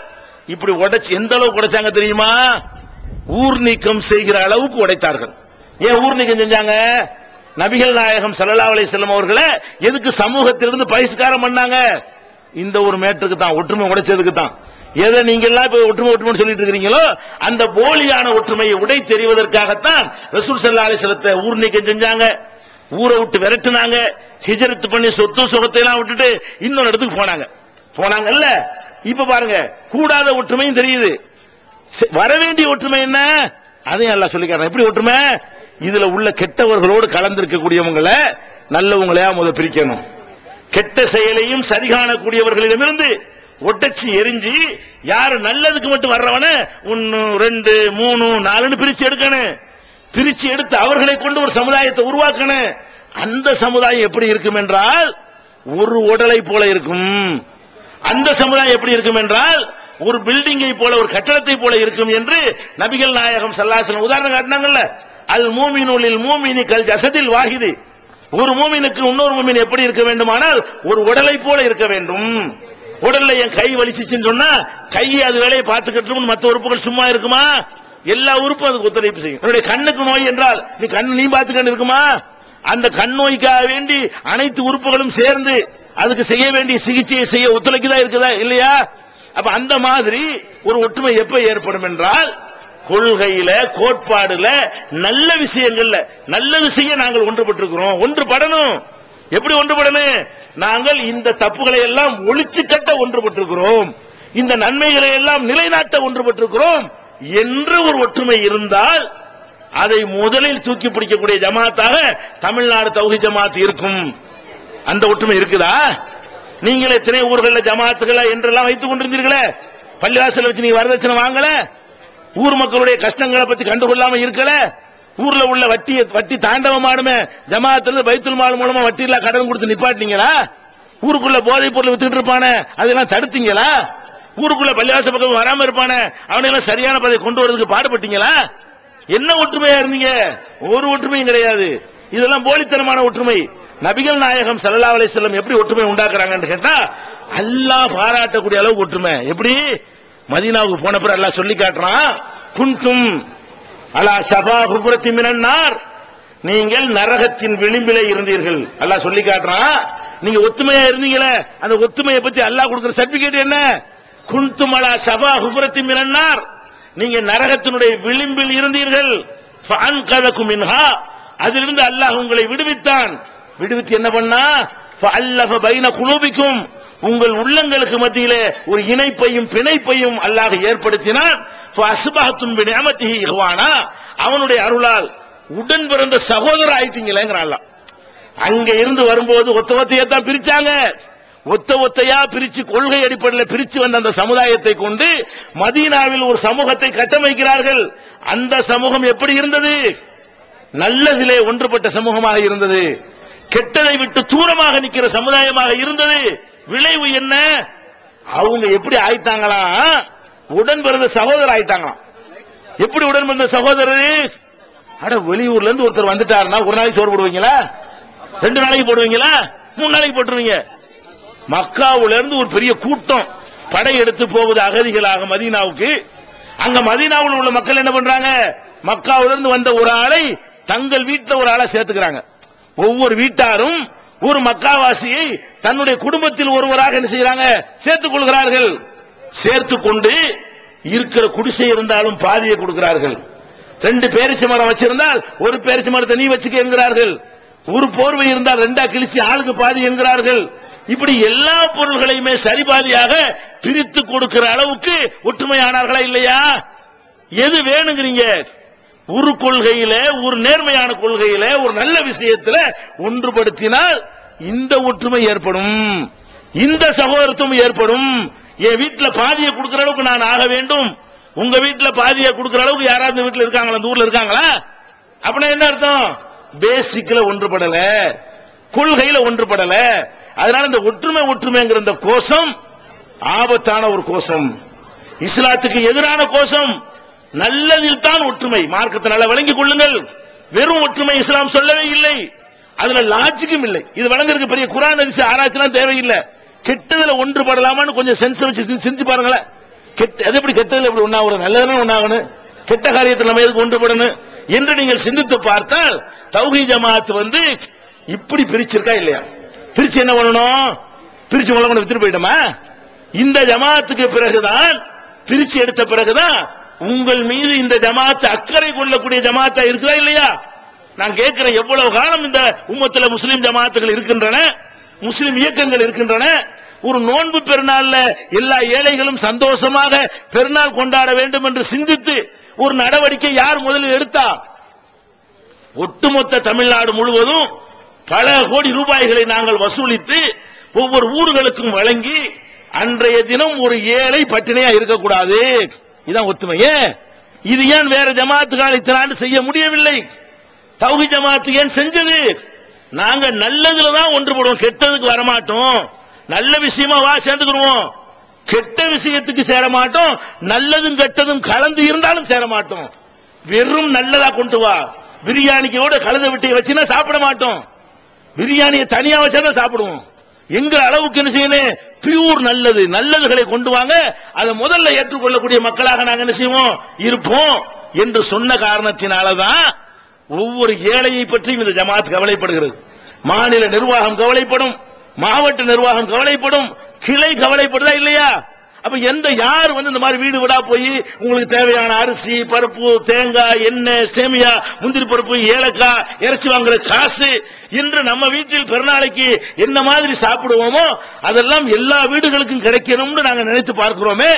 Speaker 2: இப்படி உடைச்சு எந்த அளவுக்கு உடைச்சாங்க தெரியுமா? ஊர் நீக்கம் செய்கிற அளவுக்கு உடைத்தார்கள். ஏன் ஊர் நீக்கம் செஞ்சாங்க? நபிகள் நாயகம் ஸல்லல்லாஹு அலைஹி வஸல்லம் அவர்களை எதுக்கு சமூகத்திலிருந்து பகிஷ்காரம் பண்ணாங்க? இந்த ஒரு மேட்டருக்கு தான், ஒற்றுமை உடைச்சதுக்கு தான். எதை நீங்க எல்லாம் இப்ப ஒற்றுமை ஒற்றுமை சொல்லிட்டு இருக்கீங்களோ அந்த போலியான ஒற்றுமையை உடை தெரிவதற்காகத்தான் ரசூல் ஸல்லல்லாஹு அலைஹி வஸல்லத்தை ஊர் நீக்கம் செஞ்சாங்க, ஊரை விட்டு விரட்டுனாங்க, ஹிஜ்ரத் பண்ணி சொத்து சுகத்தை எல்லாம் விட்டுட்டு இன்னொரு இடத்துக்கு போனாங்கல்ல. இப்ப பாருங்க, கூடாத ஒற்றுமையும் தெரியுது, வரவேண்டிய ஒற்றுமை என்ன அதையும் எல்லாம் சொல்லிக்கிறாங்க. எப்படி ஒற்றுமை? இதுல உள்ள கெட்டவர்களோடு கலந்திருக்கக்கூடியவங்களை நல்லவங்களையா முதல் பிரிக்கணும். கெட்ட செயலையும் சரி காணக்கூடியவர்களிடமிருந்து ஒட்டச்சி எரிஞ்சு யாரு நல்லதுக்கு மட்டும் வர்றவன 1 2 3 4 பிரிச்சு எடுக்கணும். பிரிச்சு எடுத்து அவர்களை கொண்டு ஒரு சமுதாயத்தை உருவாக்கணும். அந்த சமுதாயம் எப்படி இருக்கும் என்றால் ஒரு உடலை போல இருக்கும். அந்த சமுதாயம் எப்படி இருக்கும் என்றால் ஒரு பில்டிங்கை போல, ஒரு கட்டடத்தை போல இருக்கும் என்று நபிகள் நாயகம் ஸல்லல்லாஹு அலைஹி வஸல்லம் உதாரணம் காட்டினாங்கல்ல. அல் மூமினு லில் மூமினி கல் ஜஸதில் வாஹிதி. ஒரு மூமினுக்கு இன்னொரு மூமின் எப்படி இருக்க வேண்டுமானால் ஒரு உடலை போல இருக்க வேண்டும். உடல்ல என் கை வலிச்சுன்னு சொன்னா கை அது வேலையை பார்த்துக்கிட்டு மற்ற உறுப்புகள் சும்மா இருக்குமா? எல்லா உறுப்பும் அதுக்கு ஒத்துழைப்பு செய்யும். என்னுடைய கண்ணுக்கு நோய் என்றால் நீ பார்த்துக்கிட்டு இருக்குமா? அந்த கண் நோய்க்காக வேண்டி அனைத்து உறுப்புகளும் சேர்ந்து அதுக்கு செய்ய வேண்டிய சிகிச்சையை செய்ய ஒத்துழைக்குதா இருக்குதா இல்லையா? அப்ப அந்த மாதிரி ஒரு ஒற்றுமை எப்ப ஏற்படும் என்றால் கொள்கையில, கோட்பாடுல, நல்ல விஷயங்கள்ல நல்லது செய்ய நாங்கள் ஒன்றுபட்டிருக்கிறோம். ஒன்றுபடணும். எப்படி ஒன்றுபடணும்? நாங்கள் இந்த தப்புகளை எல்லாம் ஒழிச்சு கட்ட ஒன்றுபட்டிருக்கிறோம், இந்த நன்மைகளை எல்லாம் நிலைநாட்ட ஒன்றுபட்டிருக்கிறோம் என்று ஒரு ஒற்றுமை இருந்தால் அதை முதலில் தூக்கி பிடிக்கக்கூடிய ஜமாத்தாக தமிழ்நாடு தௌஹீத் ஜமாத் இருக்கும். அந்த ஒற்றுமை இருக்குதா? நீங்கள் எத்தனை ஊர்களில் ஜமாத்துகளை என்றெல்லாம் வைத்துக் கொண்டிருந்தீர்களே, பள்ளிவாசல் வச்சு நீங்க வரதட்சணை வாங்கல, ஊர் மக்களுடைய கஷ்டங்களை பத்தி கண்டுகொள்ளாம இருக்கல, ஊர்ல உள்ள வட்டி தாண்டவம் ஆடுமே, ஜமாத்துல பைத்துல் மால் மூலமா வட்டி இல்ல கடன் கொடுத்து நிப்பாட்டினீங்களா? ஊருக்குள்ள போதைப் பொருள் வித்துட்டு இருப்பானே அதெல்லாம் தடுத்தீங்களா? ஊருக்குள்ள பள்ளிவாசல் பக்கம் வராம இருப்பானே அவனெல்லாம் சரியான பதவி கொண்டு வரதுக்கு பாடுபட்டீங்களா? என்ன ஒற்றுமையா இருந்தீங்க? ஒரு ஒற்றுமையும் கிடையாது. இதெல்லாம் போலித்தனமான ஒற்றுமை. நபிகள் நாயகம் ஸல்லல்லாஹு அலைஹி வஸல்லம் எப்படி ஒற்றுமை உண்டாக்குறாங்கன்னு கேட்டா அல்லாஹ் பாராட்டக்கூடிய அளவுக்கு ஒற்றுமை. எப்படி? மதீனாவுக்கு போன பிறகு அல்லாஹ் சொல்லி காட்டுறான், குன்தும் அலா ஷஃபா ஹுஃபரத்தி மினன் நார், நீங்கள் நரகத்தின் விளிம்பிலே இருந்தீர்கள். அல்லாஹ் சொல்லி காட்டுறான். நீங்க ஒத்துமையா இருந்தீங்களே, அந்த ஒத்துமையை பத்தி அல்லாஹ் கொடுக்கிற சர்டிபிகேட் என்ன? குன்தும் அலா ஷஃபா ஹுஃபரத்தி மினன் நார், நீங்க நரகத்தினுடைய விளிம்பில் இருந்தீர்கள். ஃபஅன்கதகும் மின்ஹா, அதிலிருந்து அல்லாஹ் உங்களை விடுவித்தான். விடுவித்து என்ன பண்ணா? ஃபஅல்லஃப பைன குலூபிக்கும், உங்கள் உள்ளங்களுக்கு மத்தியிலே ஒரு இணைப்பையும் பிணைப்பையும் அல்லாஹ் ஏற்படுத்தினான். ஃபஅஸ்பஹதும் பினிஅமதிஹி இஹ்வானா, அவனுடைய அருளால் உடன் பிறந்த சகோதரர் ஆயிட்டீங்களேங்கற அல்லாஹ். அங்க இருந்து வரும்போது ஒத்தையா தான் பிரிச்சாங்க. ஒத்தையா பிரிச்சு கொள்கை அடிப்படையில் பிரிச்சு வந்த அந்த சமுதாயத்தை கொண்டு மதீனாவில் ஒரு சமூகத்தை கட்டமைக்கிறார்கள். அந்த சமூகம் எப்படி இருந்தது? நல்லதிலே ஒன்றுபட்ட சமூகமாக இருந்தது, கெட்டதை விட்டு தூரமாக நிற்கிற சமுதாயமாக இருந்தது. விளைவு என்ன? அவங்க எப்படி ஆயிட்டாங்களா? உடன் பிறந்த சகோதரர் ஆயிட்டாங்களாம். எப்படி உடன் பிறந்த சகோதரர்? அட, வெளியூர்ல இருந்து ஒருத்தர் வந்துட்டாருன்னா ஒரு நாளைக்கு சோறு போடுவீங்களா? 2 நாளைக்கு போடுவீங்களா? 3 நாளைக்கு போட்டுருவீங்க. மக்காவுல இருந்து ஒரு பெரிய கூட்டம் படையெடுத்து போகுது அகதிகளாக மதீனாவுக்கு. அங்க மதீனாவில் உள்ள மக்கள் என்ன பண்றாங்க? மக்காவுல இருந்து வந்த ஒரு ஆளை தங்கள் வீட்டில் ஒரு ஆளை சேர்த்துக்கிறாங்க. ஒவ்வொரு வீட்டாரும் ஒரு மக்காவாசியை தன்னுடைய குடும்பத்தில் ஒருவராக என்ன செய்யறாங்க? சேர்த்துக் கொள்கிறார்கள். சேர்த்து கொண்டு இருக்கிற குடிசை இருந்தாலும் பாதியை கொடுக்கிறார்கள். 2 பேரிச்சை மரம் வச்சிருந்தால் ஒரு பேரிச்சை மரத்தை நீ வச்சுக்க என்கிறார்கள். ஒரு போர்வை இருந்தால் 2ஆ கிழிச்சு ஆளுக்கு பாதி என்கிறார்கள். இப்படி எல்லா பொருள்களையுமே சரிபாதியாக பிரித்து கொடுக்கிற அளவுக்கு ஒற்றுமையானார்களா இல்லையா? எது வேணுங்கிறீங்க? ஒரு கொள்கையில, ஒரு நேர்மையான கொள்கையில, ஒரு நல்ல விஷயத்துல ஒன்றுபடுத்தினால் இந்த ஒற்றுமை ஏற்படும், இந்த சகோதரத்துவம் ஏற்படும். என் வீட்டுல பாதியை கொடுக்கிற அளவுக்கு நான் ஆக வேண்டும். உங்க வீட்டுல பாதியை கொடுக்கிற அளவுக்கு யாராவது வீட்டுல இருக்காங்களா? அந்த ஊர்ல இருக்காங்களா? அப்படின்னா என்ன அர்த்தம்? பேசிக்கல ஒன்றுபடல, கொள்கையில ஒன்றுபடல. அதனால இந்த ஒற்றுமைங்கிற இந்த கோஷம் ஆபத்தான ஒரு கோஷம், இஸ்லாத்துக்கு எதிரான கோஷம். நல்லதில் தான் ஒற்றுமை. மார்க்கத்தை நல்லா விளங்கிக் கொள்ளுங்கள். வெறும் ஒற்றுமை இஸ்லாம் சொல்லவே இல்லை, அதுல லாஜிக்கும் இல்லை. இது வழங்குறதுக்கு பெரிய குர்ஆன் ஹதீஸ் ஆராய்ச்சிலாம் தேவையில்லை. கெட்டதுல ஒன்றுபடலாமான்னு கொஞ்சம் சென்ஸ் வச்சு செஞ்சு பாருங்களேன். அது எப்படி கெட்டதுல எப்படி ஒன்னாகணும், நல்லதுன்னு ஒன்னாகணும், கெட்ட காரியத்தில் நம்ம எதுக்கு ஒன்றுபடணும் என்று நீங்கள் சிந்தித்து பார்த்தால் தௌஹீத் ஜமாத் இப்படி பிரிச்சிருக்கா இல்லையா? பிரிச்சு என்ன பண்ணணும்? பிரிச்சு உலகம் வித்துட்டு போயிட்டோமா? இந்த ஜமாத்துக்கு பிறகுதான், பிரிச்சு எடுத்த பிறகுதான் உங்கள் மீது இந்த ஜமாத் அக்கறை கொள்ளக்கூடிய ஜமாத்தா இருக்குதா இல்லையா? நான் கேட்கிறேன், எவ்வளவு காலம் இந்த உம்மத்துல முஸ்லிம் ஜமாத்துகள் இருக்கின்றன, முஸ்லிம் இயக்கங்கள் இருக்கின்றன. ஒரு நோன்பு பெருநாள்ல எல்லா ஏழைகளும் சந்தோஷமாக பெருநாள் கொண்டாட வேண்டும் என்று சிந்தித்து ஒரு நடவடிக்கை யார் முதலில் எடுத்தா? ஒட்டுமொத்த தமிழ்நாடு முழுவதும் பல கோடி ரூபாய்களை நாங்கள் வசூலித்து ஒவ்வொரு ஊர்களுக்கும் வழங்கி அன்றைய தினம் ஒரு ஏழை பட்டினியா இருக்கக்கூடாது. இதான் ஒத்துமையே. இது ஏன் வேற ஜமாத்துக்கான இத்தனை ஆண்டு செய்ய முடியவில்லை? தௌஹீத் ஜமாத் ஏன் செஞ்சது? நாங்க நல்லதுல தான் ஒன்றுபடுவோம், கெட்டதுக்கு வரமாட்டோம். நல்ல விஷயமா வா சேர்ந்துக்கிறோம், கெட்ட விஷயத்துக்கு சேர மாட்டோம். நல்லதும் கெட்டதும் கலந்து இருந்தாலும் சேர மாட்டோம். வெறும் நல்லதா கொண்டு வா. பிரியாணிக்கோட கழுத விட்டு வச்சுன்னா சாப்பிட மாட்டோம். பிரியாணியை தனியா வச்சாதான் சாப்பிடுவோம். எங்க அளவுக்கு என்ன செய்யணும்? பியூர் நல்லது, நல்லதுகளை கொண்டு வாங்க. அதை முதல்ல ஏற்றுக்கொள்ளக்கூடிய மக்களாக நாங்க என்ன செய்வோம், இருப்போம் என்று சொன்ன காரணத்தினாலதான் ஒவ்வொரு ஏழையை பற்றியும் இந்த ஜமாத் கவலைப்படுகிறது. மாநில நிர்வாகம் கவலைப்படும், மாவட்ட நிர்வாகம் கவலைப்படும், கிளை கவலைப்படுதா இல்லையா? அப்ப யார் இந்த மாதிரி வீடு வீடா போய் உங்களுக்கு தேவையான அரிசி, பருப்பு, தேங்காய், எண்ணெய், சேமியா, முந்திரி பருப்பு, ஏலக்காய், இறைச்சி வாங்குற காசு என்று நம்ம வீட்டில் பெருநாளைக்கு என்ன மாதிரி சாப்பிடுவோமோ அதெல்லாம் எல்லா வீடுகளுக்கும் கிடைக்கணும்னு நாங்க நினைத்து பார்க்கிறோமே,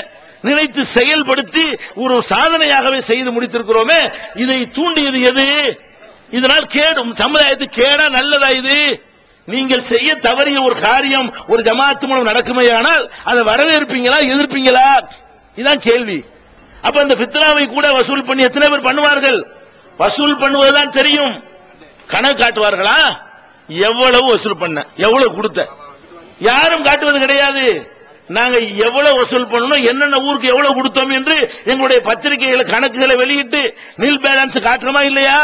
Speaker 2: நினைத்து செயல்படுத்தி ஒரு சாதனையாகவே செய்து முடித்திருக்கிறோமே. இதை தூண்டியது எது? இதனால் கேடும் சமுதாயத்துக்கு கேடா நல்லதா? இது நீங்கள் செய்ய தவறிய ஒரு காரியம் ஒரு ஜமாத்து மூலம் நடக்குமே, ஆனால் அதை வரவேற்பீங்களா, எதிர்ப்பீங்களா? இதுதான் கேள்வி. அப்ப அந்த ஃபித்ராவை கூட வசூல் பண்ணி எத்தனை பேர் பண்ணுவார்கள்? வசூல் பண்ணுவதுதான் தெரியும், கணக்கு காட்டுவார்களா? எவ்வளவு வசூல் பண்ண, எவ்வளவு கொடுத்த, யாரும் காட்டுவது கிடையாது. நாங்க எவ்வளவு வசூல் பண்ணணும், என்னென்ன ஊருக்கு எவ்வளவு கொடுத்தோம் என்று எங்களுடைய பத்திரிகைகளை கணக்குகளை வெளியிட்டு நில் பேலன்ஸ் காட்டுறோமா இல்லையா?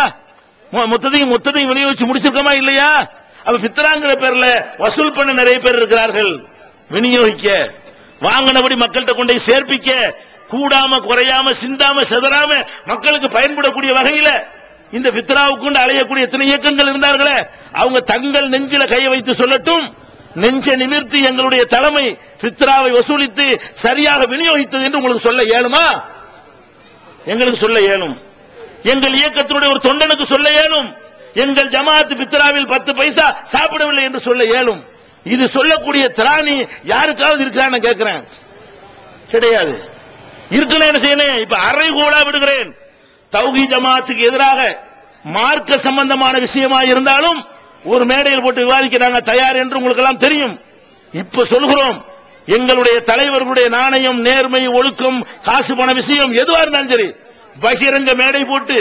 Speaker 2: மொத்தத்தையும் விநியோகிச்சு முடிச்சிருக்கோமா இல்லையா? அப்ப ஃபித்ராங்கிற பேர்ல வசூல் பண்ண நிறைய பேர் இருக்கிறார்கள். விநியோகிக்க, வாங்கினபடி மக்கள்கிட்ட கொண்டு சேர்ப்பிக்க, கூடாம குறையாம சிந்தாம செதறாம மக்களுக்கு பயன்படக்கூடிய வகையில இந்த ஃபித்ராவுக்கு அலையக்கூடிய எத்தனை இயக்கங்கள் இருந்தார்களே, அவங்க தங்கள் நெஞ்சில கையை வைத்து சொல்லட்டும், நெஞ்ச நிமிர்த்தி எங்களுடைய தலைமை ஃபித்ராவை வசூலித்து சரியாக விநியோகித்தது என்று உங்களுக்கு சொல்ல இயலுமா? எங்களுக்கு சொல்ல இயலும். எங்கள் இயக்கத்தினுடைய ஒரு தொண்டனுக்கு சொல்ல இயலும். எங்கள் ஜமாத் ஃபித்ராவில் 10 பைசா சாப்பிடவில்லை என்று சொல்ல இயலும். இது சொல்லக்கூடிய திராணி யாருக்காவது இருக்கிறான்னு கேட்கிறேன். கிடையாது. இருக்கணும். என்ன செய்யணும்? இப்ப அரைகோளா விடுகிறேன். தௌஹீத் ஜமாத்துக்கு எதிராக மார்க்க சம்பந்தமான விஷயமா இருந்தாலும் ஒரு மேடையில் போட்டு விவாதிக்க நாங்க தயார் என்று உங்களுக்கு எல்லாம் தெரியும். இப்ப சொல்கிறோம், எங்களுடைய தலைவர்களுடைய நாணயம், நேர்மை, ஒழுக்கம், காசு பண விஷயம் எதுவா இருந்தாலும் சரி, பகிரங்க மேடை போட்டு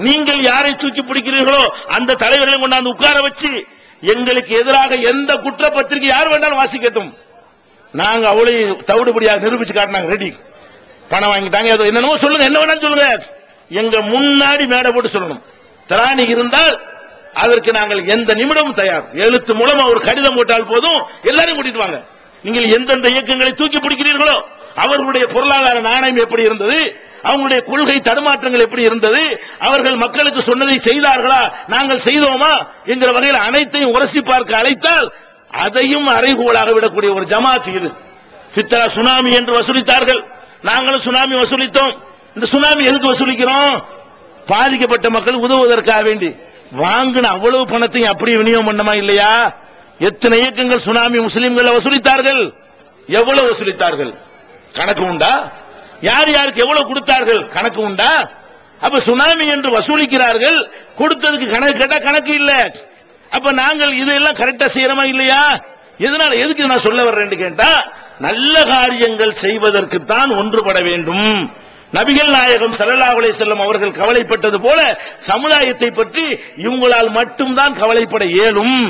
Speaker 2: நீங்கள் யாரை தூக்கி பிடிக்கிறீர்களோ அந்த தலைவர்களை கொண்டாந்து உட்கார வச்சு எங்களுக்கு எதிராக எந்த குற்றப்பத்திரிகை யார் வேண்டாலும் வாசிக்கட்டும், நாங்க அவளை தவிடுபடியாக நிரூபிச்சு காட்டினாங்க. ரெடி, பணம் வாங்கிட்டாங்க, என்னென்னமோ சொல்லுங்க, என்ன வேணாலும் சொல்லுங்க, எங்க முன்னாடி மேடை போட்டு சொல்லணும். திராணி இருந்தால் அதற்கு நாங்கள் எந்த நிமிடமும் தயார். எழுத்து மூலமா ஒரு கடிதம் போட்டால் போதும், எல்லாரையும் கூட்டிட்டு வாங்க. நீங்கள் எந்தெந்த இயக்கங்களை தூக்கி பிடிக்கிறீர்களோ அவர்களுடைய பொருளாதார நாணயம் எப்படி இருந்தது, அவங்களுடைய கொள்கை தடுமாற்றங்கள் எப்படி இருந்தது, அவர்கள் மக்களுக்கு சொன்னதை செய்தார்களா, நாங்கள் செய்தோமா என்கிற வகையில் அனைத்தையும் உரசி பார்க்க அழைத்தால் அதையும் அரைகோளாக விடக்கூடிய ஒரு ஜமாத் இது. ஃபித்ரா சுனாமி என்று வசூலித்தார்கள், நாங்களும் சுனாமி வசூலித்தோம். இந்த சுனாமி எதுக்கு வசூலிக்கிறோம்? பாதிக்கப்பட்ட மக்கள் உதவுவதற்காக வேண்டி. வாங்கின அவ்வளவு பணத்தையும் அப்படியே விநியோகம் பண்ணமா இல்லையா? எத்தனை இயக்கங்கள் சுனாமி முஸ்லிம்களை வசூலித்தார்கள், எவ்வளவு வசூலித்தார்கள் கணக்கு உண்டா? யார் யாருக்கு எவ்வளவு கொடுத்தார்கள் கணக்கு உண்டா? அப்ப சுனாமி என்று வசூலிக்கிறார்கள், கொடுத்ததுக்கு கணக்கு கேட்டா கணக்கு இல்ல. அப்ப நாங்கள் இதெல்லாம் கரெக்டா செய்யறோமா இல்லையா? எதனால, எதுக்கு நான் சொல்ல வர்றேன் கேட்டா, நல்ல காரியங்கள் செய்வதற்கு தான் ஒன்றுபட வேண்டும். நபிகள் நாயகம் ஸல்லல்லாஹு அலைஹி வஸல்லம் அவர்கள் கவலைப்பட்டது போல சமுதாயத்தை பற்றி இவங்களால் மட்டும்தான் கவலைப்பட இயலும்.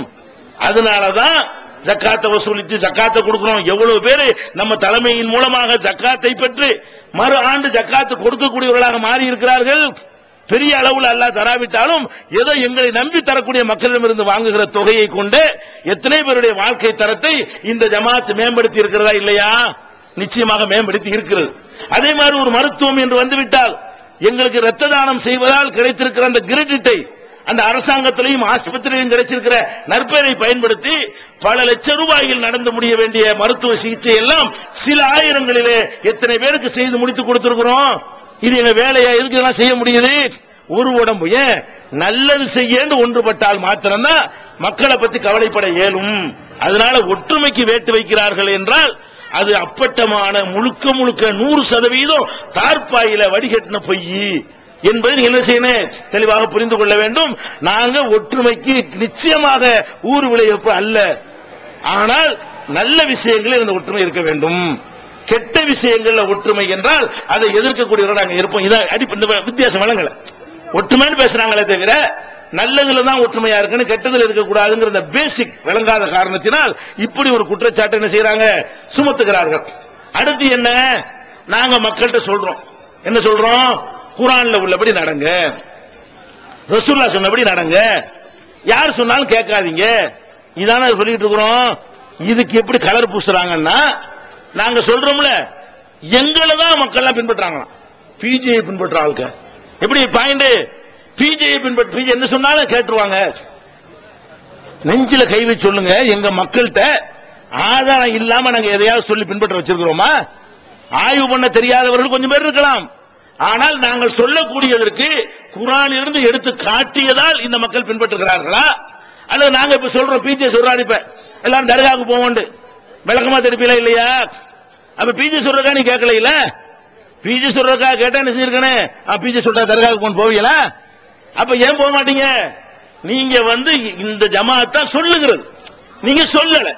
Speaker 2: அதனாலதான் ஜக்காத்தை வசூலித்து ஜக்காத்தை கொடுக்கிறோம். எவ்வளவு பேரு நம்ம தலைமையின் மூலமாக ஜக்காத்தை பெற்று மறு ஆண்டு ஜக்காத்து கொடுக்கக்கூடியவர்களாக மாறி இருக்கிறார்கள். பெரிய அளவில் அல்லாஹ் தராவிட்டாலும் ஏதோ எங்களை நம்பி தரக்கூடிய மக்களிடமிருந்து வாங்குகிற தொகையை கொண்டு எத்தனை பேருடைய வாழ்க்கை தரத்தை இந்த ஜமாத் மேம்படுத்தி இருக்கிறதா இல்லையா? நிச்சயமாக மேம்படுத்தி இருக்கிறது. அதே மாதிரி ஒரு மருத்துவம் என்று வந்துவிட்டால் எங்களுக்கு இரத்த தானம் செய்வதால் கிடைத்திருக்கிற அந்த கிரெடிட்டை அந்த அரசாங்கத்திலையும் ஆஸ்பத்திரியிலும் கிடைச்சிருக்கிற நற்பெயரை பயன்படுத்தி பல லட்சம் ரூபாயில் நடந்து முடிய வேண்டிய மருத்துவ சிகிச்சை எல்லாம் சில ஆயிரங்களிலே எத்தனை பேருக்கு செய்து முடித்து கொடுத்திருக்கிறோம். இது எங்க வேலையா? எதுக்கு இதெல்லாம் செய்ய முடியுது? ஒரு உடம்பு ஏன் நல்லது செய்ய ஒன்றுபட்டால் மாத்திரம்தான் மக்களை பத்தி கவலைப்பட இயலும். அதனால ஒற்றுமைக்கு வேட்டு வைக்கிறார்கள் என்றால் அது அப்பட்டமான முழுக்க முழுக்க 100% தார்பாயில வடிகட்டின பொய் என்பதை நீங்க என்ன செய்யணும், தெளிவாக புரிந்து கொள்ள வேண்டும். நாங்க ஒற்றுமைக்கு நிச்சயமாக ஊர் விளைவிப்பு அல்ல. ஆனால் நல்ல விஷயங்களில் இந்த ஒற்றுமை இருக்க வேண்டும். கெட்ட விஷயங்கள்ல ஒற்றுமை என்றால் அதை எதிர்க்கக்கூடியவர்கள் நாங்க இருப்போம். இதான் வித்தியாசம் வழங்கல. ஒற்றுமைன்னு பேசுறாங்களே தவிர நல்லதுல தான் ஒற்றுமையா இருக்குன்னு கெட்டதுல இருக்கக்கூடாதுங்கிற இந்த பேசிக் விளங்காத காரணத்தினால் இப்படி ஒரு குற்றச்சாட்டு என்ன செய்யறாங்க, சுமத்துகிறார்கள். அடுத்து என்ன, நாங்க மக்கள்கிட்ட சொல்றோம், என்ன சொல்றோம், குர்ஆன்ல உள்ளபடி நடங்க, ரசூலுல்லாஹ் சொன்னபடி நடங்க, யார் சொன்னாலும் கேட்காதீங்க, இதான சொல்லிட்டு இருக்கிறோம். இதுக்கு எப்படி கலர் பூசுறாங்கன்னா, நாங்க சொல்றோம்ல எங்களை தான் மக்கள் எல்லாம் பின்பற்றாங்களாம். பிஜேபி பின்பற்ற ஆளுக்க எப்படி பாயிண்ட், பிஜேபி பின்பற்ற பிஜே என்ன சொன்னாலும் கேட்டுருவாங்க. நெஞ்சில கை வச்சு சொல்லுங்க, எங்க மக்கள்கிட்ட ஆதாரம் இல்லாம நாங்க எதையாவது சொல்லி பின்பற்ற வச்சிருக்கிறோமா? ஆய்வு பண்ண தெரியாதவர்கள் கொஞ்சம் பேர் இருக்கலாம். ஆனால் நாங்கள் சொல்லக்கூடியதற்கு குர்ஆனிலிருந்து எடுத்து காட்டியதால் இந்த மக்கள் பின்பற்றுகிறார்களா? அல்லது நாங்க இப்ப சொல்றோம், பிஜே சொல்றாரு இப்ப எல்லாரும் தர்காவுக்கு போவோண்டு விளக்கமா தெரிப்பீங்களா இல்லையா? அப்ப பிஜே சொல்றக்கா நீ கேட்கல இல்ல, பிஜே சொல்றக்கா கேட்டா என்ன செஞ்சிருக்கேன், பிஜே சொல்ற தர்காவுக்கு போவீங்களா? அப்ப ஏன் போக மாட்டீங்க? நீங்க இந்த ஜமாத்தா சொல்லுகிறது, நீங்க சொல்லல.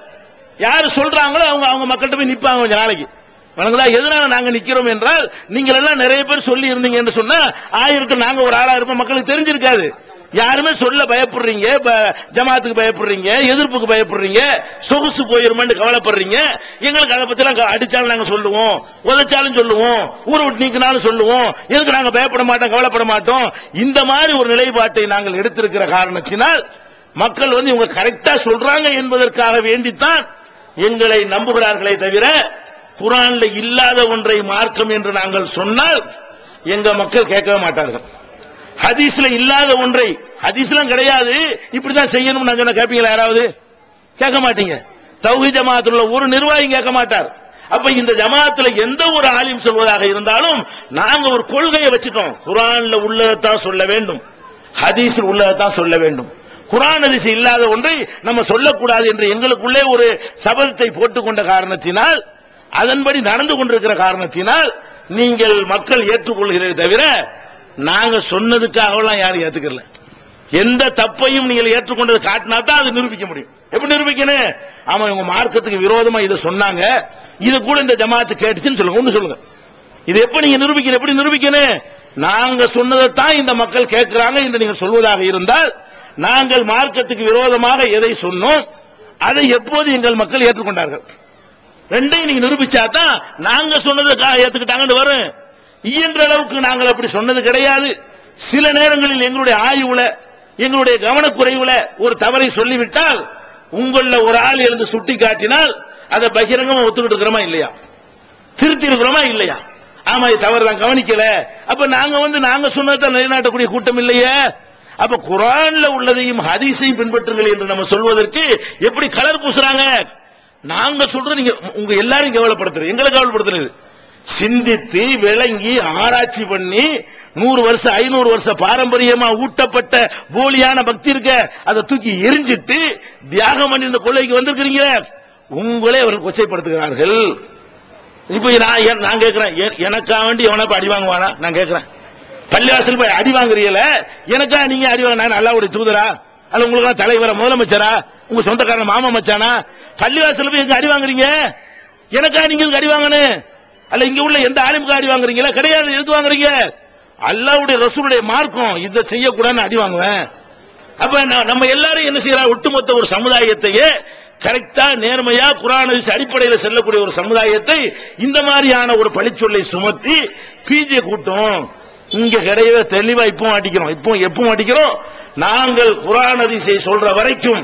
Speaker 2: யாரு சொல்றாங்களோ அவங்க அவங்க மக்கள்கிட்ட போய் நிப்பாங்க கொஞ்ச நாளைக்கு. வணங்களா, எதனால நாங்க நிக்கிறோம் என்றால் நீங்கள் எல்லாம் நிறைய பேர் சொல்லி இருந்தீங்க என்று சொன்னா 1000 நாங்க ஒரு ஆளா இருப்போம், மக்களுக்கு தெரிஞ்சிருக்காது. யாருமே சொல்ல பயப்படுறீங்க, ஜமாத்துக்கு பயப்படுறீங்க, எதிர்ப்புக்கு பயப்படுறீங்க, சொகுசு போயிருமென்னு கவலைப்படுறீங்க. எங்களுக்கு அதை பத்தி எல்லாம் அடிச்சாலும் நாங்க சொல்லுவோம், உதைச்சாலும் சொல்லுவோம், ஊரை விட்டு நீக்கினாலும் சொல்லுவோம். எதுக்கு நாங்க பயப்பட மாட்டோம், கவலைப்பட மாட்டோம். இந்த மாதிரி ஒரு நிலைப்பாட்டை நாங்கள் எடுத்திருக்கிற காரணத்தினால் மக்கள் இவங்க கரெக்டா சொல்றாங்க என்பதற்காக வேண்டித்தான் எங்களை நம்புகிறார்களே தவிர குர்ஆன்ல இல்லாத ஒன்றை மார்க்கம் என்று நாங்கள் சொன்னால் எங்க மக்கள் கேட்கவே மாட்டார்கள். ஹதீஸ்ல இல்லாத ஒன்றை, ஹதீஸ்லாம் கிடையாது இப்படிதான் செய்யணும் நான் சொன்ன கேட்பீங்களா? யாராவது கேட்க மாட்டீங்க. தௌஹீத் ஜமாஅத்துல ஒரு நிர்வாகி கேட்க மாட்டார். அப்ப இந்த ஜமாஅத்துல எந்த ஒரு ஆலிம் சொல்வதாக இருந்தாலும் நாங்க ஒரு கொள்கையை வச்சுட்டோம், குர்ஆன்ல உள்ளதான் சொல்ல வேண்டும், ஹதீஸில் உள்ளதான் சொல்ல வேண்டும். குர்ஆன் ஹதீஸ் இல்லாத ஒன்றை நம்ம சொல்லக்கூடாது என்று எங்களுக்குள்ளே ஒரு சபதத்தை போட்டுக்கொண்ட காரணத்தினால், அதன்படி நடந்து கொண்டிருக்கிற காரணத்தினால் நீங்கள் மக்கள் ஏற்றுக்கொள்கிறீர்கள் தவிர நாங்க சொன்னதுக்காகலாம் யாரும் ஏத்துக்கல. எந்த தப்பையும் நீங்கள் ஏற்றுக்கொண்டது காட்டினா தான் அது நிரூபிக்க முடியும். எப்படி நிரூபிக்கணும்? ஆமா இவங்க மார்க்கத்துக்கு விரோதமா இதை சொன்னாங்க, இது கூட இந்த ஜமாத்து கேட்டுச்சுன்னு சொல்லுங்க, ஒண்ணு சொல்லுங்க. இது எப்படி நீங்க நிரூபிக்கணும்? எப்படி நிரூபிக்கணும்? நாங்க சொன்னதைத்தான் இந்த மக்கள் கேட்கிறாங்க என்று நீங்கள் சொல்வதாக இருந்தால், நாங்கள் மார்க்கத்துக்கு விரோதமாக எதை சொன்னோம் அதை எப்போது எங்கள் மக்கள் ஏற்றுக்கொண்டார்கள், ரெண்டையும் நீங்க நிரூபிச்சாதான் நாங்க சொன்னதுக்காக ஏத்துக்கிட்டாங்கன்னு வரும். இயன்ற அளவுக்கு நாங்கள் அப்படி சொன்னது கிடையாது. சில நேரங்களில் எங்களுடைய ஆய்வுல, எங்களுடைய கவனக்குறைவுல ஒரு தவறை சொல்லிவிட்டால் உங்கள ஒரு ஆள் எழுந்து சுட்டி காட்டினால் அதை பகிரங்கமா ஒத்துக்கிட்டு இருக்கிறோமா இல்லையா, திருத்தி இருக்கிறோமா இல்லையா? ஆமா இது தவறு தான், கவனிக்கல. அப்ப நாங்க சொன்னதை நிலைநாட்டக்கூடிய கூட்டம் இல்லையே. அப்ப குர்ஆன்ல உள்ளதையும் ஹதீஸையும் பின்பற்றுங்கள் என்று நம்ம சொல்வதற்கு எப்படி கலர் பூசுறாங்க? நாங்க சொல்றது நீங்க உங்க எல்லாரையும் கவலைப்படுத்துறது, எங்களை கவலைப்படுத்துறது. சிந்தித்து விளங்கி ஆராய்ச்சி பண்ணி 100 வருஷம் 500 வருஷம் பாரம்பரியமா ஊட்டப்பட்ட போலியான பக்தி இருக்க அதை தூக்கி எரிஞ்சிட்டு தியாகம் பண்ணி இந்த கொள்ளைக்கு வந்திருக்கிறீங்க. உங்களே அவர்கள் கொச்சைப்படுத்துகிறார்கள். இப்ப நான் கேட்கிறேன், எனக்கா வேண்டி எவனா அடி வாங்குவானா? நான் கேட்கிறேன், பள்ளிவாசல் போய் அடி வாங்குறீங்கள, எனக்கா நீங்க அடி வாங்க? நான் அல்லாஹ்வுடைய தூதரா அல்ல உங்களுக்கு தலைவரா முதலமைச்சரா உங்க சொந்தக்காரன மாமா மச்சானா? பள்ளிவாசல் போய் எங்க அடி வாங்குறீங்க? எனக்கா நீங்க அடி வாங்கணும்? அல்ல இங்க உள்ள எந்த ஆலிமுக்கு அடி வாங்குறீங்களா? கிடையாது. எதுக்கு வாங்குறீங்க? அல்லாஹ்வுடைய ரசூலுடைய மார்க்கம் இதை செய்யக்கூடாதுன்னு அடி வாங்குவேன். அப்ப நம்ம எல்லாரும் என்ன செய்யறோம், ஒட்டுமொத்த ஒரு சமுதாயத்தையே கரெக்டா நேர்மையா குர்ஆன் ஹதீஸ் அடிப்படையில் செல்லக்கூடிய ஒரு சமுதாயத்தை இந்த மாதிரியான ஒரு பழிச்சொல்லை சுமத்தி பிஜே கூட்டம் இங்க கிடையவே தெளிவா எப்பவும் அடிக்கிறோம். நாங்கள் குர்ஆன் ஹதீஸை சொல்ற வரைக்கும்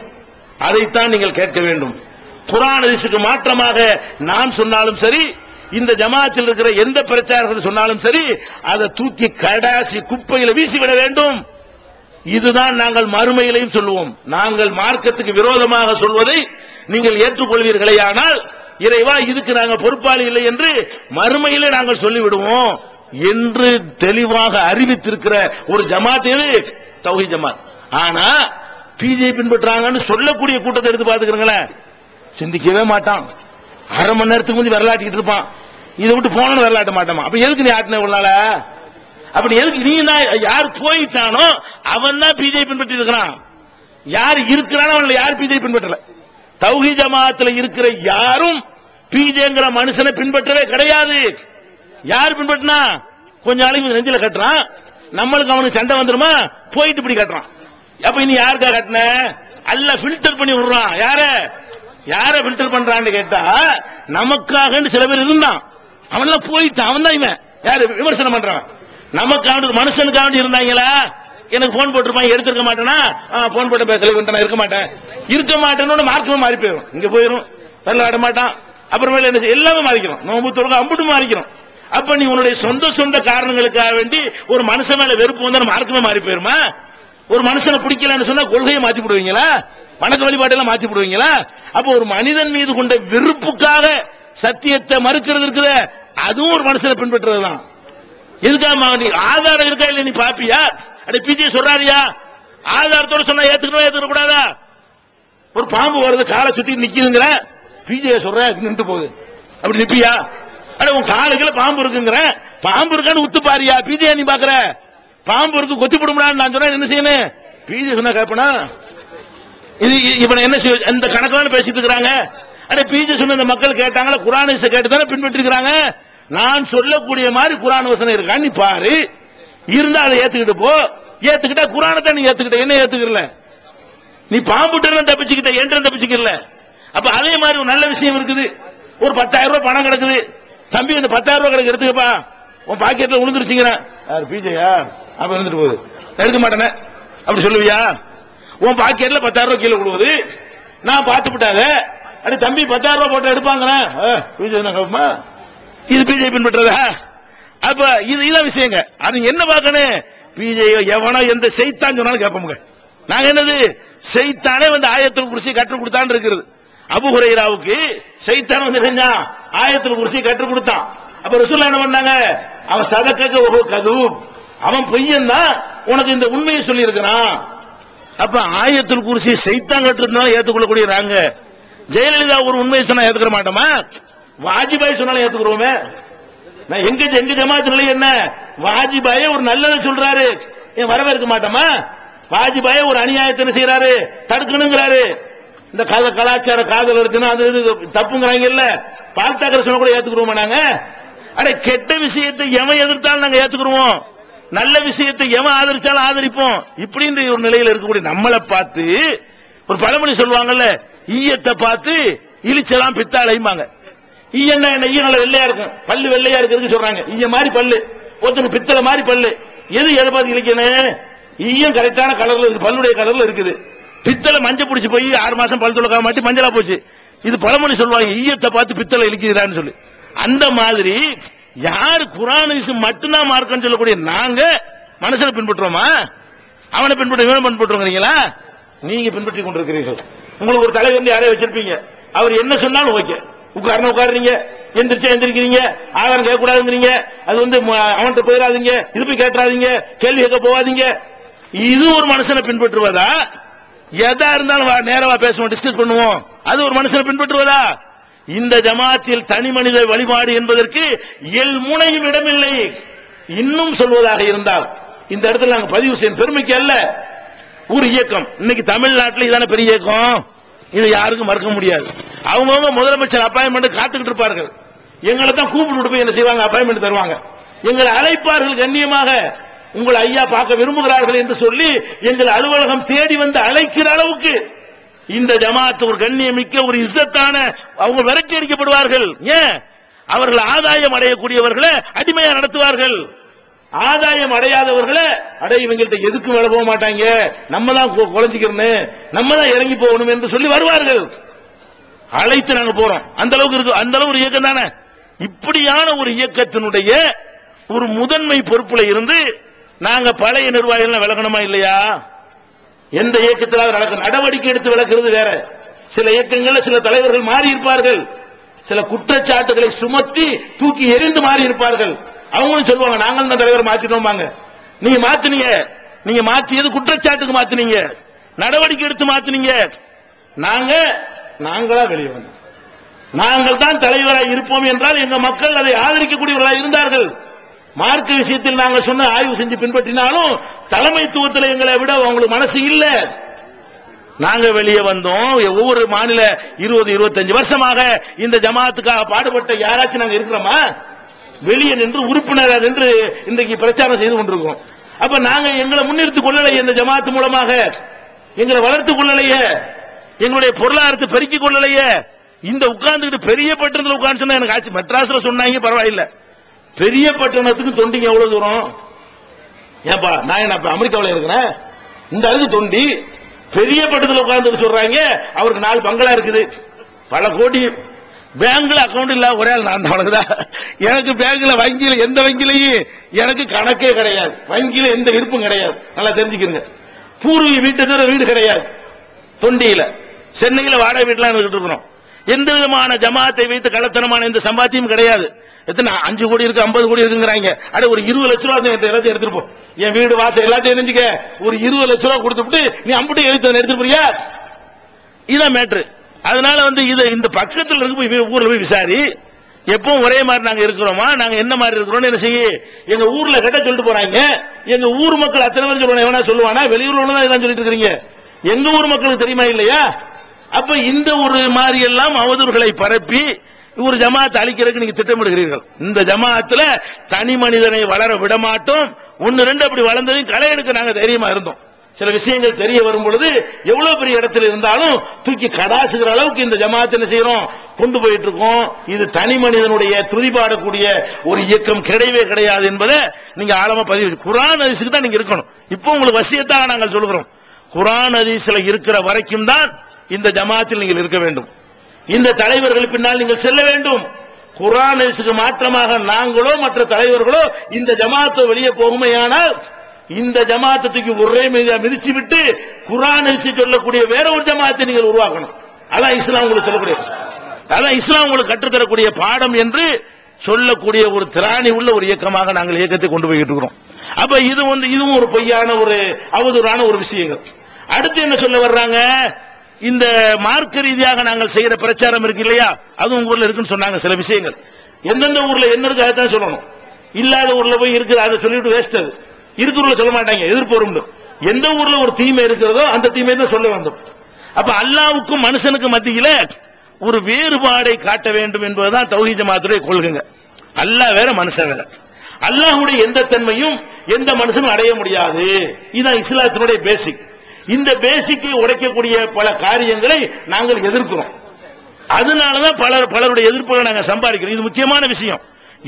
Speaker 2: அதைத்தான் நீங்கள் கேட்க வேண்டும். குர்ஆன் ஹதீஸுக்கு மாற்றமாக நான் சொன்னாலும் சரி, இந்த ஜமாத்தில் இருக்கிற எந்த பிரச்சாரர்கள் சொன்னாலும் சரி, அதை தூக்கி கடாசி குப்பையில வீசிவிட வேண்டும். இதுதான் நாங்கள் மறுமையிலையும் சொல்லுவோம். நாங்கள் மார்க்கத்துக்கு விரோதமாக சொல்வதை நீங்கள் ஏற்றுக்கொள்வீர்களே, ஆனால் இறைவா இதுக்கு நாங்கள் பொறுப்பாளி இல்லை என்று மறுமையிலே நாங்கள் சொல்லிவிடுவோம் என்று தெளிவாக அறிவித்திருக்கிற ஒரு ஜமாத் எது? தௌஹீத் ஜமாத். ஆனா பிஜே பின்பற்றாங்கன்னு சொல்லக்கூடிய கூட்டத்தை எடுத்து பாத்துக்கிறீங்களேன், சிந்திக்கவே மாட்டான். அரை மணி நேரத்துக்கு முந்தி வரலாட்டிட்டு இருப்பான். இதை விட்டு போன வரலாட்ட மாட்டாமா. அப்ப எதுக்கு நீ ஆட்டின உள்ளால? அப்படி எதுக்கு நீ யார் போயிட்டானோ அவன் தான் பிஜே பின்பற்றி இருக்கிறான். யார் இருக்கிறானோ அவன் யார் பிஜே பின்பற்றல. தௌஹீத் ஜமாத்துல இருக்கிற யாரும் பிஜேங்கிற மனுஷனை பின்பற்றவே கிடையாது. யார் பின்பற்றினா கொஞ்ச நாளைக்கு நெஞ்சில கட்டுறான், நம்மளுக்கு அவனுக்கு சண்டை வந்துருமா, போயிட்டு இப்படி கட்டுறான். அப்ப இனி யாருக்கா கட்டின? அல்ல ஃபில்டர் பண்ணி விடுறான். யார ஃபில்டர் பண்றான்னு கேட்டா, நமக்காக சில பேர் இருந்தான், அவன்லாம் போயிட்டான். அவன் தான் இவன் யாரு விமர்சனம் பண்றான். நமக்காக மனுஷனுக்காக இருந்தாங்களா? எனக்கு போன் போட்டிருப்பான், எடுத்திருக்க மாட்டேனா? போன் போட்டு பேசல இருக்க மாட்டேன்னு மார்க்கமே மாறி போயிடும். இங்க போயிடும், வரலாட மாட்டான். அப்புறமேல என்ன எல்லாமே மாறிக்கிறோம், நோம்பு தொழுக அம்புட்டு மாறிக்கிறோம். அப்ப நீ உன்னுடைய சொந்த காரணங்களுக்காக வேண்டி ஒரு மனுஷன் மேல வெறுப்பு வந்தா மார்க்கமே மாறி போயிருமா? ஒரு மனுஷனை பிடிக்கலன்னு சொன்னா கொள்கையை மாத்தி போடுவீங்களா? வணக்க வழிபாட்டெல்லாம் மாத்தி போடுவீங்களா? அப்ப ஒரு மனிதன் மீது கொண்ட வெறுப்புக்காக சத்தியத்தை மறுக்கிறது இருக்குத, அதுவும் ஒரு மனுஷனை பின்பற்றுறதுதான். எதுக்காக நீ ஆதாரம் இருக்கா இல்ல நீ பாப்பியா? அட பிஜே சொல்றாரியா? ஆதாரத்தோட சொன்னா ஏத்துக்க கூடாதா? ஒரு பாம்பு வருது காலை சுத்தி நிக்குதுங்கிற, பிஜே சொல்ற நின்று போகுது, அப்படி நிப்பியா? அட உன் காலுக்குள்ள பாம்பு இருக்குங்கிற, பாம்பு இருக்கான்னு உத்து பாரியா? பிஜே நீ பாக்குற பாம்பு இருக்கு கொத்தி போடும்டான்னு நான் சொன்னா என்ன செய்யணும்? பிஜே சொன்னா கேப்பனா? இது இவனை என்ன செய்ய இந்த கணக்கான பேசிட்டு இருக்கிறாங்க. அட பிஜே சொன்ன இந்த மக்கள் கேட்டாங்களா? குர்ஆன் ஹதீஸை கேட்டு தானே பின்பற்றி இருக்கிறாங்க. நான் சொல்லக்கூடிய மாதிரி குர்ஆன் வசனம் இருக்கான்னு நீ பாரு, இருந்தா அதை ஏத்துக்கிட்டு போ. ஏத்துக்கிட்டா குர்ஆனை நீ ஏத்துக்கிட்ட, என்ன ஏத்துக்கல? நீ பாம்புட்டு தப்பிச்சுக்கிட்ட, என்ற தப்பிச்சுக்கல. அப்ப அதே மாதிரி ஒரு நல்ல விஷயம் இருக்குது. ஒரு 10,000 ரூபாய் பணம் கிடக்குது, தம்பி இந்த 10,000 ரூபாய் கிடக்கு எடுத்துக்கப்பா, உன் பாக்கெட்ல விழுந்துருச்சுங்கிற, பிஜேயா அப்ப இருந்துட்டு போகுது, எடுக்க மாட்டேனே அப்படி சொல்லுவியா? உன் பாக்கெட்ல 10,000 ரூபாய் கீழே விடுவது நான் பார்த்து விட்டாத. அடி தம்பி 10,000 ரூபாய் போட்டு எடுப்பாங்களா? இது பிஜே பின்பற்றதா? அப்ப இதுதான் விஷயங்க. அது என்ன பார்க்கணும்? பிஜே எவனோ எந்த செய்தான் சொன்னாலும் கேட்போங்க. நாங்க என்னது செய்தானே வந்து ஆயத்துல் குர்சி கற்றுக் கொடுத்தான் இருக்கிறது. அபூ ஹுரைராவுக்கு செய்தான் வந்து ஆயத்துல் குர்சி கற்றுக் கொடுத்தான். அப்ப ரசூலுல்லாஹ் என்ன பண்ணாங்க? அவன் சதக்கக ஒரு கதூப், அவன் பொய்யன் தான், உனக்கு இந்த உண்மையை சொல்லி இருக்கிறான். அப்ப ஆயத்துல் குர்சி செய்தான் கற்றுனால ஏத்துக்கொள்ளக்கூடிய நாங்க ஜெயலலிதா ஒரு உண்மையை சொன்னா ஏத்துக்கிற மாட்டோமா? வாஜிபாய் சொன்னாலும் ஏத்துக்கிறோமே. எங்க ஜமாத் நிலை என்ன? வாஜிபாயே ஒரு நல்லதை சொல்றாரு, ஏன் வரவேற்க மாட்டோமா? வாஜிபாயே ஒரு அநியாயத்தை செய்யறாரு, தடுக்கணுங்கிறாரு. இந்த கலாச்சார காதல் எடுத்துனா அது தப்புங்கிறாங்க இல்ல, பார்த்தாக்கிற சொன்ன கூட ஏத்துக்கிறோமா நாங்க? அட கெட்ட விஷயத்தை எவன் எதிர்த்தாலும் நாங்க ஏத்துக்கிறோம், நல்ல விஷயத்தை எவன் ஆதரிச்சாலும் ஆதரிப்போம். இப்படின்ற ஒரு நிலையில இருக்கக்கூடிய நம்மளை பார்த்து ஒரு பழமொழி சொல்லுவாங்கல்ல, ஈயத்தை பார்த்து இழிச்சலாம் பித்தாளையுமாங்க. ஈயன்னா என்ன? ஈய நல்ல வெள்ளையா இருக்கும், பல்லு வெள்ளையா இருக்கிறதுக்கு சொல்றாங்க. ஈய மாதிரி பல்லு, ஒருத்தருக்கு பித்தளை மாதிரி பல்லு. எதை பார்த்து இழிக்கணும்? ஈயம் கரெக்டான கலர்ல இருக்கு, பல்லுடைய கலர்ல இருக்குது. பித்தளை மஞ்சள் பிடிச்சு போய் 6 மாசம் பல் துளக்காம மாட்டி மஞ்சளா போச்சு. இது பழமொழி சொல்லுவாங்க, ஈயத்தை பார்த்து பித்தளை இழிக்கிறான்னு சொல்லி. அந்த மாதிரி யார் குர்ஆன் ஹதீஸ் மட்டும்தான் மார்க்கம் சொல்லக்கூடிய நாங்க மனுஷனை பின்பற்றுவோமா? அவனை பின்பற்ற இவனை பின்பற்றுவீங்களா? நீங்க பின்பற்றி கொண்டிருக்கிறீர்கள். உங்களுக்கு ஒரு தலைவர் யாரையும் வச்சிருப்பீங்க, அவர் என்ன சொன்னாலும் ஓகே, உட்காருறீங்க, எந்திரிச்சா எந்திரிக்கிறீங்க, ஆதாரம் கேட்க கூடாதுங்கிறீங்க, அது வந்து அவன்கிட்ட போயிடாதீங்க, இது போய் கேட்டுறாதீங்க, கேள்வி கேட்க போவாதீங்க. இது ஒரு மனுஷனை பின்பற்றுவதா? எதா இருந்தாலும் நேரவா பேசுவோம், டிஸ்கஸ் பண்ணுவோம், அது ஒரு மனுஷனை பின்பற்றுவதா? இந்த ஜமாத்தில் தனி மனித வழிபாடு என்பதற்கு எல் முனையும் இடமில்லை. இன்னும் சொல்வதாக இருந்தால் இந்த இடத்துல நாங்கள் பதிவு செய்யும் பெருமைக்கு அல்ல, ஒரு இயக்கம் இன்னைக்கு தமிழ்நாட்டில் இதான பெரிய இயக்கம், இதை யாருக்கும் மறுக்க முடியாது. அவங்கவுங்க முதலமைச்சர் அப்பாயின்மெண்ட் காத்துக்கிட்டு இருப்பார்கள். எங்களை தான் கூப்பிட்டு போய் என்ன செய்வாங்க? அப்பாயின்மெண்ட் தருவாங்க. எங்களை அழைப்பார்கள் கண்ணியமாக, உங்களை ஐயா பார்க்க விரும்புகிறார்கள் என்று சொல்லி எங்கள் அலுவலகம் தேடி வந்து அழைக்கிற அளவுக்கு இந்த ஜமாத் ஒரு கண்ணியமிக்க ஒரு இஸ்ஸத்தான அவங்க விரட்டி அடிக்கப்படுவார்கள். ஏன்? அவர்கள் ஆதாயம் அடையக்கூடியவர்களை அடிமையா நடத்துவார்கள். ஆதாயம் அடையாதவர்களை இவங்கள்ட்ட எதுக்கு வேலை போக மாட்டாங்க, நம்ம தான் குழஞ்சிக்கிறோம், நம்ம தான் இறங்கி போகணும் என்று சொல்லி வருவார்கள். அழைத்து நாங்க போறோம். அந்த அளவுக்கு இருக்கு. அந்த அளவு ஒரு இயக்கம் தானே. இப்படியான ஒரு இயக்கத்தினுடைய ஒரு முதன்மை பொறுப்புல இருந்து நாங்க பழைய நிர்வாகிகள் விலகணுமா இல்லையா? எந்த இயக்கத்தில் நடவடிக்கை எடுத்து விளக்குறது வேற. சில இயக்கங்கள்ல சில தலைவர்கள் மாறி இருப்பார்கள், சில குற்றச்சாட்டுகளை சுமத்தி தூக்கி எறிந்து மாறி இருப்பார்கள். அவங்களும் சொல்லுவாங்க நாங்கள் தான் தலைவர் மாத்தினோமாங்க. நீங்க மாத்தினீங்க, நீங்க மாத்தியது குற்றச்சாட்டுக்கு மாத்தினீங்க, நடவடிக்கை எடுத்து மாத்தினீங்க. நாங்களா வெளியே வந்தோம். நாங்கள் தான் தலைவராக இருப்போம் என்றால் எங்க மக்கள் அதை ஆதரிக்கக்கூடியவர்களாக இருந்தார்கள். மார்க்க விஷயத்தில் நாங்கள் சொன்ன ஆய்வு செஞ்சு பின்பற்றினாலும் தலைமைத்துவத்தில் எங்களை விட அவங்களுக்கு மனசு இல்ல. நாங்க வெளியே வந்தோம். ஒவ்வொரு மாநில 20-25 வருஷமாக இந்த ஜமாத்துக்காக பாடுபட்ட யாராச்சும் நாங்க இருக்கிறோமா? வெளியே நின்று உறுப்பினராக நின்று இன்றைக்கு பிரச்சாரம் செய்து கொண்டிருக்கோம். அப்ப நாங்க எங்களை முன்னிறுத்திக் கொள்ளலையே, இந்த ஜமாத்து மூலமாக எங்களை வளர்த்துக் கொள்ளலையே, எங்களுடைய பொருளாதாரத்தை பெருக்கிக் கொள்ளலையே. இந்த உட்கார்ந்துட்டு பெரிய பட்டணத்தில் உட்கார்ந்து சொன்னா எனக்கு ஆச்சு. மெட்ராஸ்ல சொன்னாங்க பரவாயில்ல, பெரிய பட்டணத்துக்கு தொண்டிங்க எவ்வளவு தூரம்? ஏன்பா நான் என்ன அமெரிக்காவில் இருக்கிறேன், இந்த அளவுக்கு தொண்டி பெரிய பட்டணத்தில் உட்கார்ந்து சொல்றாங்க. அவருக்கு 4 பங்களா இருக்குது, பல கோடி. பேங்க்ல அக்கௌண்ட் இல்ல ஒரே நான் தான். எனக்கு பேங்க்ல வங்கியில எந்த வங்கியிலையும் எனக்கு கணக்கே கிடையாது, வங்கியில எந்த இருப்பும் கிடையாது. நல்லா தெரிஞ்சுக்கிறீங்க. பூர்வீக வீட்டு தவிர வீடு கிடையாது. தொண்டியில சென்னையில வாடகை வீட்டுல இருந்துட்டு இருக்கிறோம். எந்த விதமான ஜமாத்தை வைத்து கள்ளத்தனமான எந்த சம்பாத்தியம் கிடையாது. எத்தனை 5 கோடி இருக்கு, 50 கோடி இருக்குங்கிறாங்க. அட ஒரு 20 லட்ச ரூபா எல்லாத்தையும் எடுத்துட்டு போ, என் வீடு வாசல் எல்லாத்தையும் தெரிஞ்சுக்க, ஒரு 20 லட்ச ரூபா கொடுத்துட்டு நீ அம்புட்டு எடுத்துட்டு போறியா? இதான் மேட்ரு. அதனால இதை இந்த பக்கத்தில் இருக்கு ஊர்ல போய் விசாரி, எப்பவும் ஒரே மாதிரி நாங்க இருக்கிறோமா, நாங்க என்ன மாதிரி இருக்கிறோம் என்ன செய்ய. எங்க ஊர்ல கேட்ட சொல்லிட்டு போறாங்க. எங்க ஊர் மக்கள் அத்தனை பேர் சொல்லுவாங்க. எவனா சொல்லுவானா? வெளியூர்ல உள்ளதான் இதான் சொல்லிட்டு இருக்கீங்க. எங்க ஊர் மக்களுக்கு தெரியுமா இல்லையா? அப்ப இந்த ஒரு மாதிரி எல்லாம் அவதூறுகளை பரப்பி ஒரு ஜமாத் அழிக்கிறதுக்கு நீங்க திட்டமிடுகிறீர்கள். இந்த ஜமாத்துல தனி மனிதனை வளர விடமாட்டோம். 1-2 அப்படி வளர்ந்ததையும் களை எடுக்க நாங்க தைரியமா இருந்தோம். சில விஷயங்கள் தெரிய வரும் பொழுது எவ்வளவு பெரிய இடத்துல இருந்தாலும் தூக்கி கடாசுகிற அளவுக்கு இந்த ஜமாத் என்ன செய்யறோம், கொண்டு போயிட்டு இருக்கோம். இது தனி மனிதனுடைய துதிபாடக்கூடிய ஒரு இயக்கம் கிடையவே கிடையாது என்பதை நீங்க ஆழமா பதிவு. குர்ஆன் ஹதீஸுக்கு தான் நீங்க இருக்கணும். இப்போ உங்களுக்கு வசியத்தாக நாங்கள் சொல்கிறோம், குர்ஆன் ஹதீஸ்ல இருக்கிற வரைக்கும் தான் இந்த ஜமாத்தில் நீங்கள் இருக்க வேண்டும். இந்த தலைவர்கள் பின்னால் நீங்கள் செல்ல வேண்டும். குர்ஆன் ஹதீஸுக்கு மாற்றமாக நாங்களோ மற்ற தலைவர்களோ இந்த ஜமாத்தை வெளியே போகுமையானால் இந்த ஜமாத்துக்கு ஒரே மிதிச்சு விட்டு குர்ஆன் ஹதீஸ் சொல்லக்கூடிய வேற ஒரு ஜமாத்தை நீங்கள் உருவாக்கணும். அதான் இஸ்லாம் உங்களுக்கு சொல்லக்கூடிய, அதான் இஸ்லாம் உங்களுக்கு கற்றுத்தரக்கூடிய பாடம் என்று சொல்லக்கூடிய ஒரு திராணி உள்ள ஒரு இயக்கமாக நாங்கள் இயக்கத்தை கொண்டு போய்கிட்டு இருக்கிறோம். அப்ப இது இதுவும் ஒரு பொய்யான ஒரு அவதூறான ஒரு விஷயங்கள். அடுத்து என்ன சொல்ல வர்றாங்க, இந்த மார்க்க ரீதியாக நாங்கள் செய்யற பிரச்சாரம் இருக்கு இல்லையா, அதுவும் உங்க ஊர்ல இருக்குன்னு சொன்னாங்க. சில விஷயங்கள் எந்தெந்த ஊர்ல என்ன இருக்கு அதான் சொல்லணும். இல்லாத ஊர்ல போய் இருக்குது அதை சொல்லிட்டு வேஸ்ட். அது இருக்கிற ஊர்ல சொல்ல மாட்டாங்க, எதிர்ப்பு வரும். எந்த ஊர்ல ஒரு தீமை இருக்கிறதோ அந்த தீமை தான் சொல்ல வேண்டும். அப்ப அல்லாஹ்வுக்கும் மனுஷனுக்கு மத்தியில ஒரு வேறுபாடை காட்ட வேண்டும் என்பதுதான் தௌஹீத் ஜமாத்துடைய கொள்கைங்க. அல்லாஹ் வேற மனுஷன் வேற. அல்லாஹ்வுடைய எந்த தன்மையும் எந்த மனுஷனும் அடைய முடியாது. இதுதான் இஸ்லாத்தினுடைய பேசிக். இந்த பேசிக்கை உடைக்கக்கூடிய பல காரியங்களை நாங்கள் எதிர்க்கிறோம். அதனாலதான் பலருடைய எதிர்ப்புகளை நாங்கள் சம்பாதிக்கிறோம். இது முக்கியமான விஷயம்.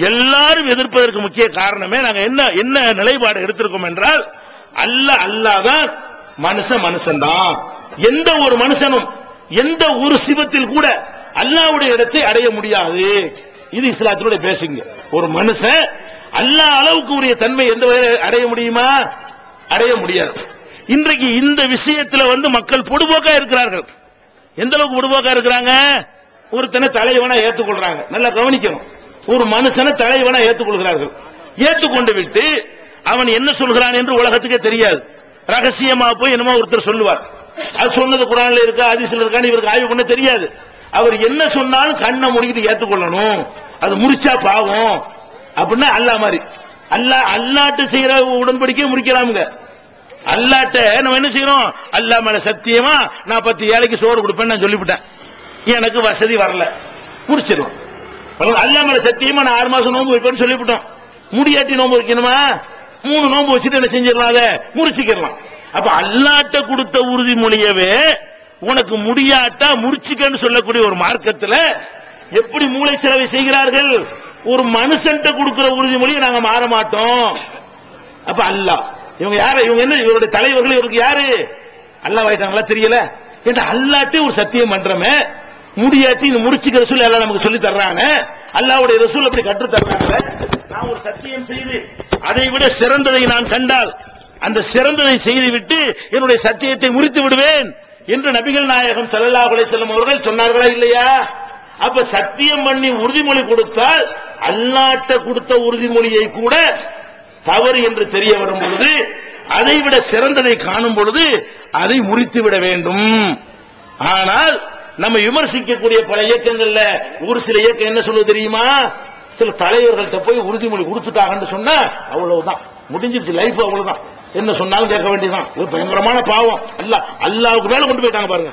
Speaker 2: எல்லாரும் எதிர்ப்பதற்கு முக்கிய காரணமே நாங்க என்ன நிலைப்பாடு எடுத்திருக்கோம் என்றால், அல்லாஹ் மனுஷன் தான். எந்த ஒரு மனுஷனும் எந்த ஒரு சிவத்தில் கூட அல்லாஹ்வுடைய இடத்தை அடைய முடியாது. இது இஸ்லாத்தினுடைய பேசிங்க. ஒரு மனுஷன் அல்லாஹ் அளவுக்கு உரிய தன்மை எந்த வகையில் அடைய முடியுமா? அடைய முடியாது. இன்றைக்கு இந்த விஷயத்தில் மக்கள் பொடுபோக்கா இருக்கிறார்கள். எந்த அளவுக்கு பொடுபோக்கா இருக்கிறாங்க? ஒருத்தனை தலைவனா ஏற்றுக்கொள்றாங்க. நல்லா கவனிக்கணும். ஒரு மனுஷனை தலைவனா ஏற்றுக்கொள்கிறார்கள். ஏற்றுக்கொண்டு விட்டு அவன் என்ன சொல்கிறான் என்று உலகத்துக்கே தெரியாது. ரகசியமா போய் என்னமோ ஒருத்தர் சொல்லுவார். அது சொன்னது குர்ஆன்ல இருக்கா ஹதீஸ்ல இருக்கான்னு இவருக்கு ஆய்வு பண்ண தெரியாது. அவர் என்ன சொன்னாலும் கண்ணை மூடிக்கிட்டு ஏற்றுக்கொள்ளணும். அது முடிச்சா பாவம் அப்படின்னா அல்லாஹ் மாதிரி. அல்லாஹ்ட்ட செய்யற உடன்படிக்கை முடிக்கலாமுங்க. அல்லாஹ்ட்ட நம்ம என்ன செய்யறோம்? அல்லாஹ் மேல சத்தியமா நான் 10 ஏழைக்கு சோறு கொடுப்பேன்னு நான் சொல்லிவிட்டேன், எனக்கு வசதி வரல, முடிச்சிடலாம். அல்லாஹ் மேல சத்தியமா நான் 6 மாசம் நோன்பு வைப்பேன்னு சொல்லிவிட்டோம். முடியாட்டி நோன்பு வைக்கணுமா? 3 நோன்பு வச்சுட்டு என்ன செஞ்சிடலாம், அதை முடிச்சுக்கலாம். அப்ப அல்லாஹ்ட்ட கொடுத்த உறுதிமொழியவே உனக்கு முடியாட்டா முறிச்சுக்கன்னு சொல்லக்கூடிய ஒரு மார்க்கத்துல எப்படி மூளை செலவை செய்கிறார்கள்? ஒரு மனுஷன்ட்ட கொடுக்கிற உறுதிமொழியை நாங்க மாற மாட்டோம். அப்ப அல்லாஹ் இவங்க யாரு? இவங்க என்ன? இவருடைய தலைவர்கள் இவருக்கு யாரு? அல்லாஹ் ஆயிட்டாங்களா தெரியல. ஏன்னா அல்லாஹ்ட்டே ஒரு சத்தியம் பண்றமே, முடியாட்டி இந்த முறிச்சுக்கிற ரசூல் எல்லாம் நமக்கு சொல்லி தர்றாங்க. அல்லாஹ்வுடைய ரசூல் அப்படி கற்று தர்றாங்க. நான் ஒரு சத்தியம் செய்து அதை விட சிறந்ததை நான் கண்டால் அந்த சிறந்ததை செய்துவிட்டு என்னுடைய சத்தியத்தை முறித்து விடுவேன் என்று நபிகள் நாயகம் ஸல்லல்லாஹு அலைஹி வஸல்லம் அவர்கள் சொன்னார்களா இல்லையா? அப்ப சத்தியம் பண்ணி உறுதிமொழி கொடுத்தால் அல்லாஹ்ட்ட கொடுத்த உறுதிமொழியை கூட தவறு என்று தெரிய வரும் பொழுது, அதை விட சிறந்ததை காணும் பொழுது அதை முறித்து விட வேண்டும். ஆனால் நம்ம விமர்சிக்கக்கூடிய பல இயக்கங்கள்ல ஒரு சில இயக்கம் என்ன சொல்லுவது தெரியுமா? சில தலைவர்கள்ட்ட போய் உறுதிமொழி கொடுத்துட்டாங்கன்னு சொன்னா அவ்வளவுதான், முடிஞ்சிருச்சு லைஃப், அவ்வளவுதான், என்ன சொன்னாலும் கேட்க வேண்டியதான். ஒரு பயங்கரமான பாவம். அல்லாஹ்வுக்கு மேல கொண்டு போயிட்டாங்க பாருங்க.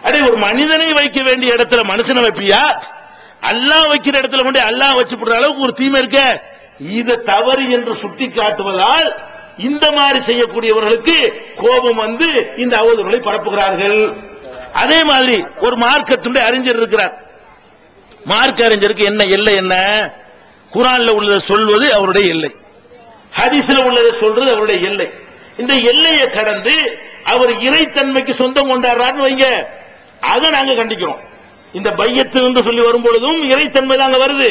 Speaker 2: அடே, ஒரு மனிதனை வைக்க வேண்டிய இடத்துல மனுஷனை வைப்பியா? அல்லாஹ் வைக்கிற இடத்துல கொண்டு அல்லாஹ் வச்சு போடுற அளவுக்கு ஒரு தீமை இருக்க. இது தவறு என்று சுட்டி காட்டுவதால் இந்த மாதிரி செய்யக்கூடியவர்களுக்கு கோபம் வந்து இந்த அவதூறுகளை பரப்புகிறார்கள். அதே மாதிரி ஒரு மார்க்கத்துடைய அறிஞர் இருக்கிறார். மார்க்க அறிஞருக்கு என்ன எல்லை? என்ன? குர்ஆன்ல உள்ளதை சொல்வது அவருடைய எல்லை, ஹதீஸ்ல உள்ளதை சொல்றது அவருடைய எல்லை. இந்த எல்லையை கடந்து அவர் இறைத்தன்மைக்கு சொந்தம் கொண்டாடுறாருன்னு வைங்க, அதை நாங்க கண்டிக்கிறோம். இந்த பையத்து என்று சொல்லி வரும் பொழுதும் இறைத்தன்மை தாங்க வருது.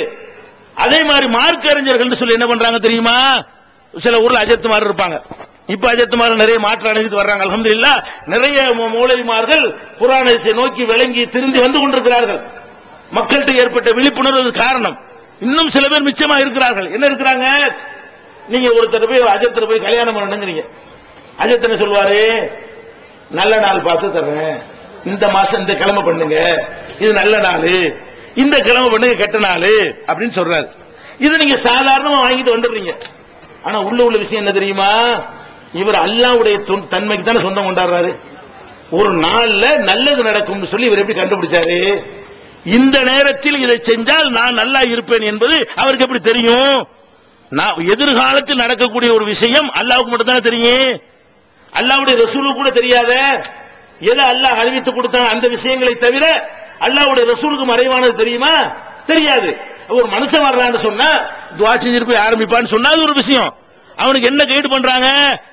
Speaker 2: அதே மாதிரி மார்க்க அறிஞர்கள் சொல்லி என்ன பண்றாங்க தெரியுமா? சில ஊர்ல அஜத்துமார் இருப்பாங்க. இப்ப அஜத்துமார் நிறைய மாற்றம் அடைஞ்சிட்டு வர்றாங்க, அல்ஹம்துலில்லாஹ். நிறைய மௌலவிமார்கள் குர்ஆனை நோக்கி விளங்கி திருந்தி வந்து கொண்டிருக்கிறார்கள். மக்கள்கிட்ட ஏற்பட்ட விழிப்புணர்வு காரணம். இன்னும் சில பேர் மிச்சமா இருக்கிறார்கள். என்ன இருக்கிறாங்க? நீங்க ஒருத்தர் போய் அஜத்துல போய் கல்யாணம் பண்ணணுங்கிறீங்க. அஜத் என்ன சொல்வாரு? நல்ல நாள் பார்த்து தர்றேன், இந்த மாசம் இந்த கிழமை பண்ணுங்க, இது நல்ல நாள், இந்த கிழமை பண்ணுங்க கெட்ட நாள் அப்படின்னு சொல்றாரு. இது நீங்க சாதாரணமா வாங்கிட்டு வந்துடுறீங்க. ஆனா உள்ள விஷயம் என்ன தெரியுமா? இவர் அல்லாஹ்வுடைய தன்மைக்கு தானே சொந்தம் கொண்டாடுறாரு. ஒரு நாள்ல நல்லது நடக்கும் சொல்லி இவர் எப்படி கண்டுபிடிச்சாரு? இந்த நேரத்தில் இதை செஞ்சால் நான் நல்லா இருப்பேன் என்பது அவருக்கு எப்படி தெரியும்? நான் எதிர்காலத்தில் நடக்கக்கூடிய ஒரு விஷயம் அல்லாஹ்வுக்கு மட்டும் தானே தெரியும். அல்லாஹ்வுடைய ரசூலுக்கு கூட தெரியாத எதை அல்லாஹ் அறிவித்து கொடுத்தாங்க அந்த விஷயங்களை தவிர அல்லாஹ்வுடைய ரசூலுக்கு மறைவானது தெரியுமா? தெரியாது. ஒரு மனுஷன் வர்றான்னு சொன்னா துஆ செஞ்சிட்டு போய் ஆரம்பிப்பான்னு சொன்னா அது ஒரு விஷயம். அவனுக்கு என்ன கைடு பண்றாங்க?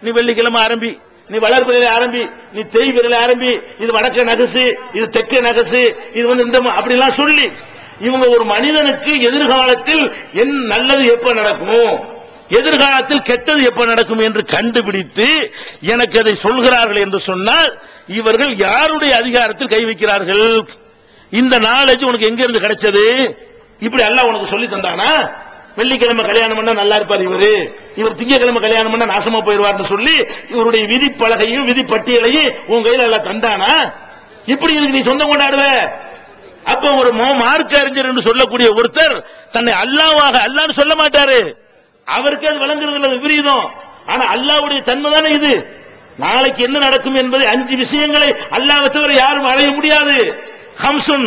Speaker 2: நீ வெள்ளிக்கிழமை ஆரம்பி, நீ வளர்பிறையில ஆரம்பி, நீ தேய்பிறையில ஆரம்பி, இது வடக்க நகசு, இது தெற்க நகசு, இது வந்து இந்த அப்படிலாம் சொல்லி இவங்க ஒரு மனிதனுக்கு எதிர்காலத்தில் என் நல்லது எப்ப நடக்கும், எதிர்காலத்தில் கெட்டது எப்ப நடக்கும் என்று கண்டுபிடித்து எனக்கு அதை சொல்கிறார்கள் என்று சொன்னால் இவர்கள் யாருடைய அதிகாரத்தில் கை வைக்கிறார்கள்? இந்த நாலேஜ் உனக்கு எங்க இருந்து கிடைச்சது? இப்படி அல்லாஹ் உனக்கு சொல்லி தந்தானா? வெள்ளிக்கிழமை கல்யாணம் பண்ணா நல்லா இருப்பார் இவர் திங்கக்கிழமை கல்யாணம் பண்ணா நாசமா போயிருவார்னு சொல்லி இவருடைய விதி பலகையும் விதி பட்டியலையும் உன் கையில எல்லாம் தந்தானா? இப்படி இதுக்கு நீ சொந்தம் கொண்டாடுவ? அப்ப ஒரு மார்க்க அறிஞர் என்று சொல்லக்கூடிய ஒருத்தர் தன்னை அல்லாஹ்வாக அல்லாஹ்னு சொல்ல மாட்டாரு. அவருக்கு அது விளங்குறது இல்ல, விபரீதம். ஆனா அல்லாஹ்வுடைய தன்மை தானே இது. நாளைக்கு என்ன நடக்கும் என்பதை 5 விஷயங்களை அல்லாஹ்வை தவிர யாரும் அடைய முடியாது. ஹம்சுன்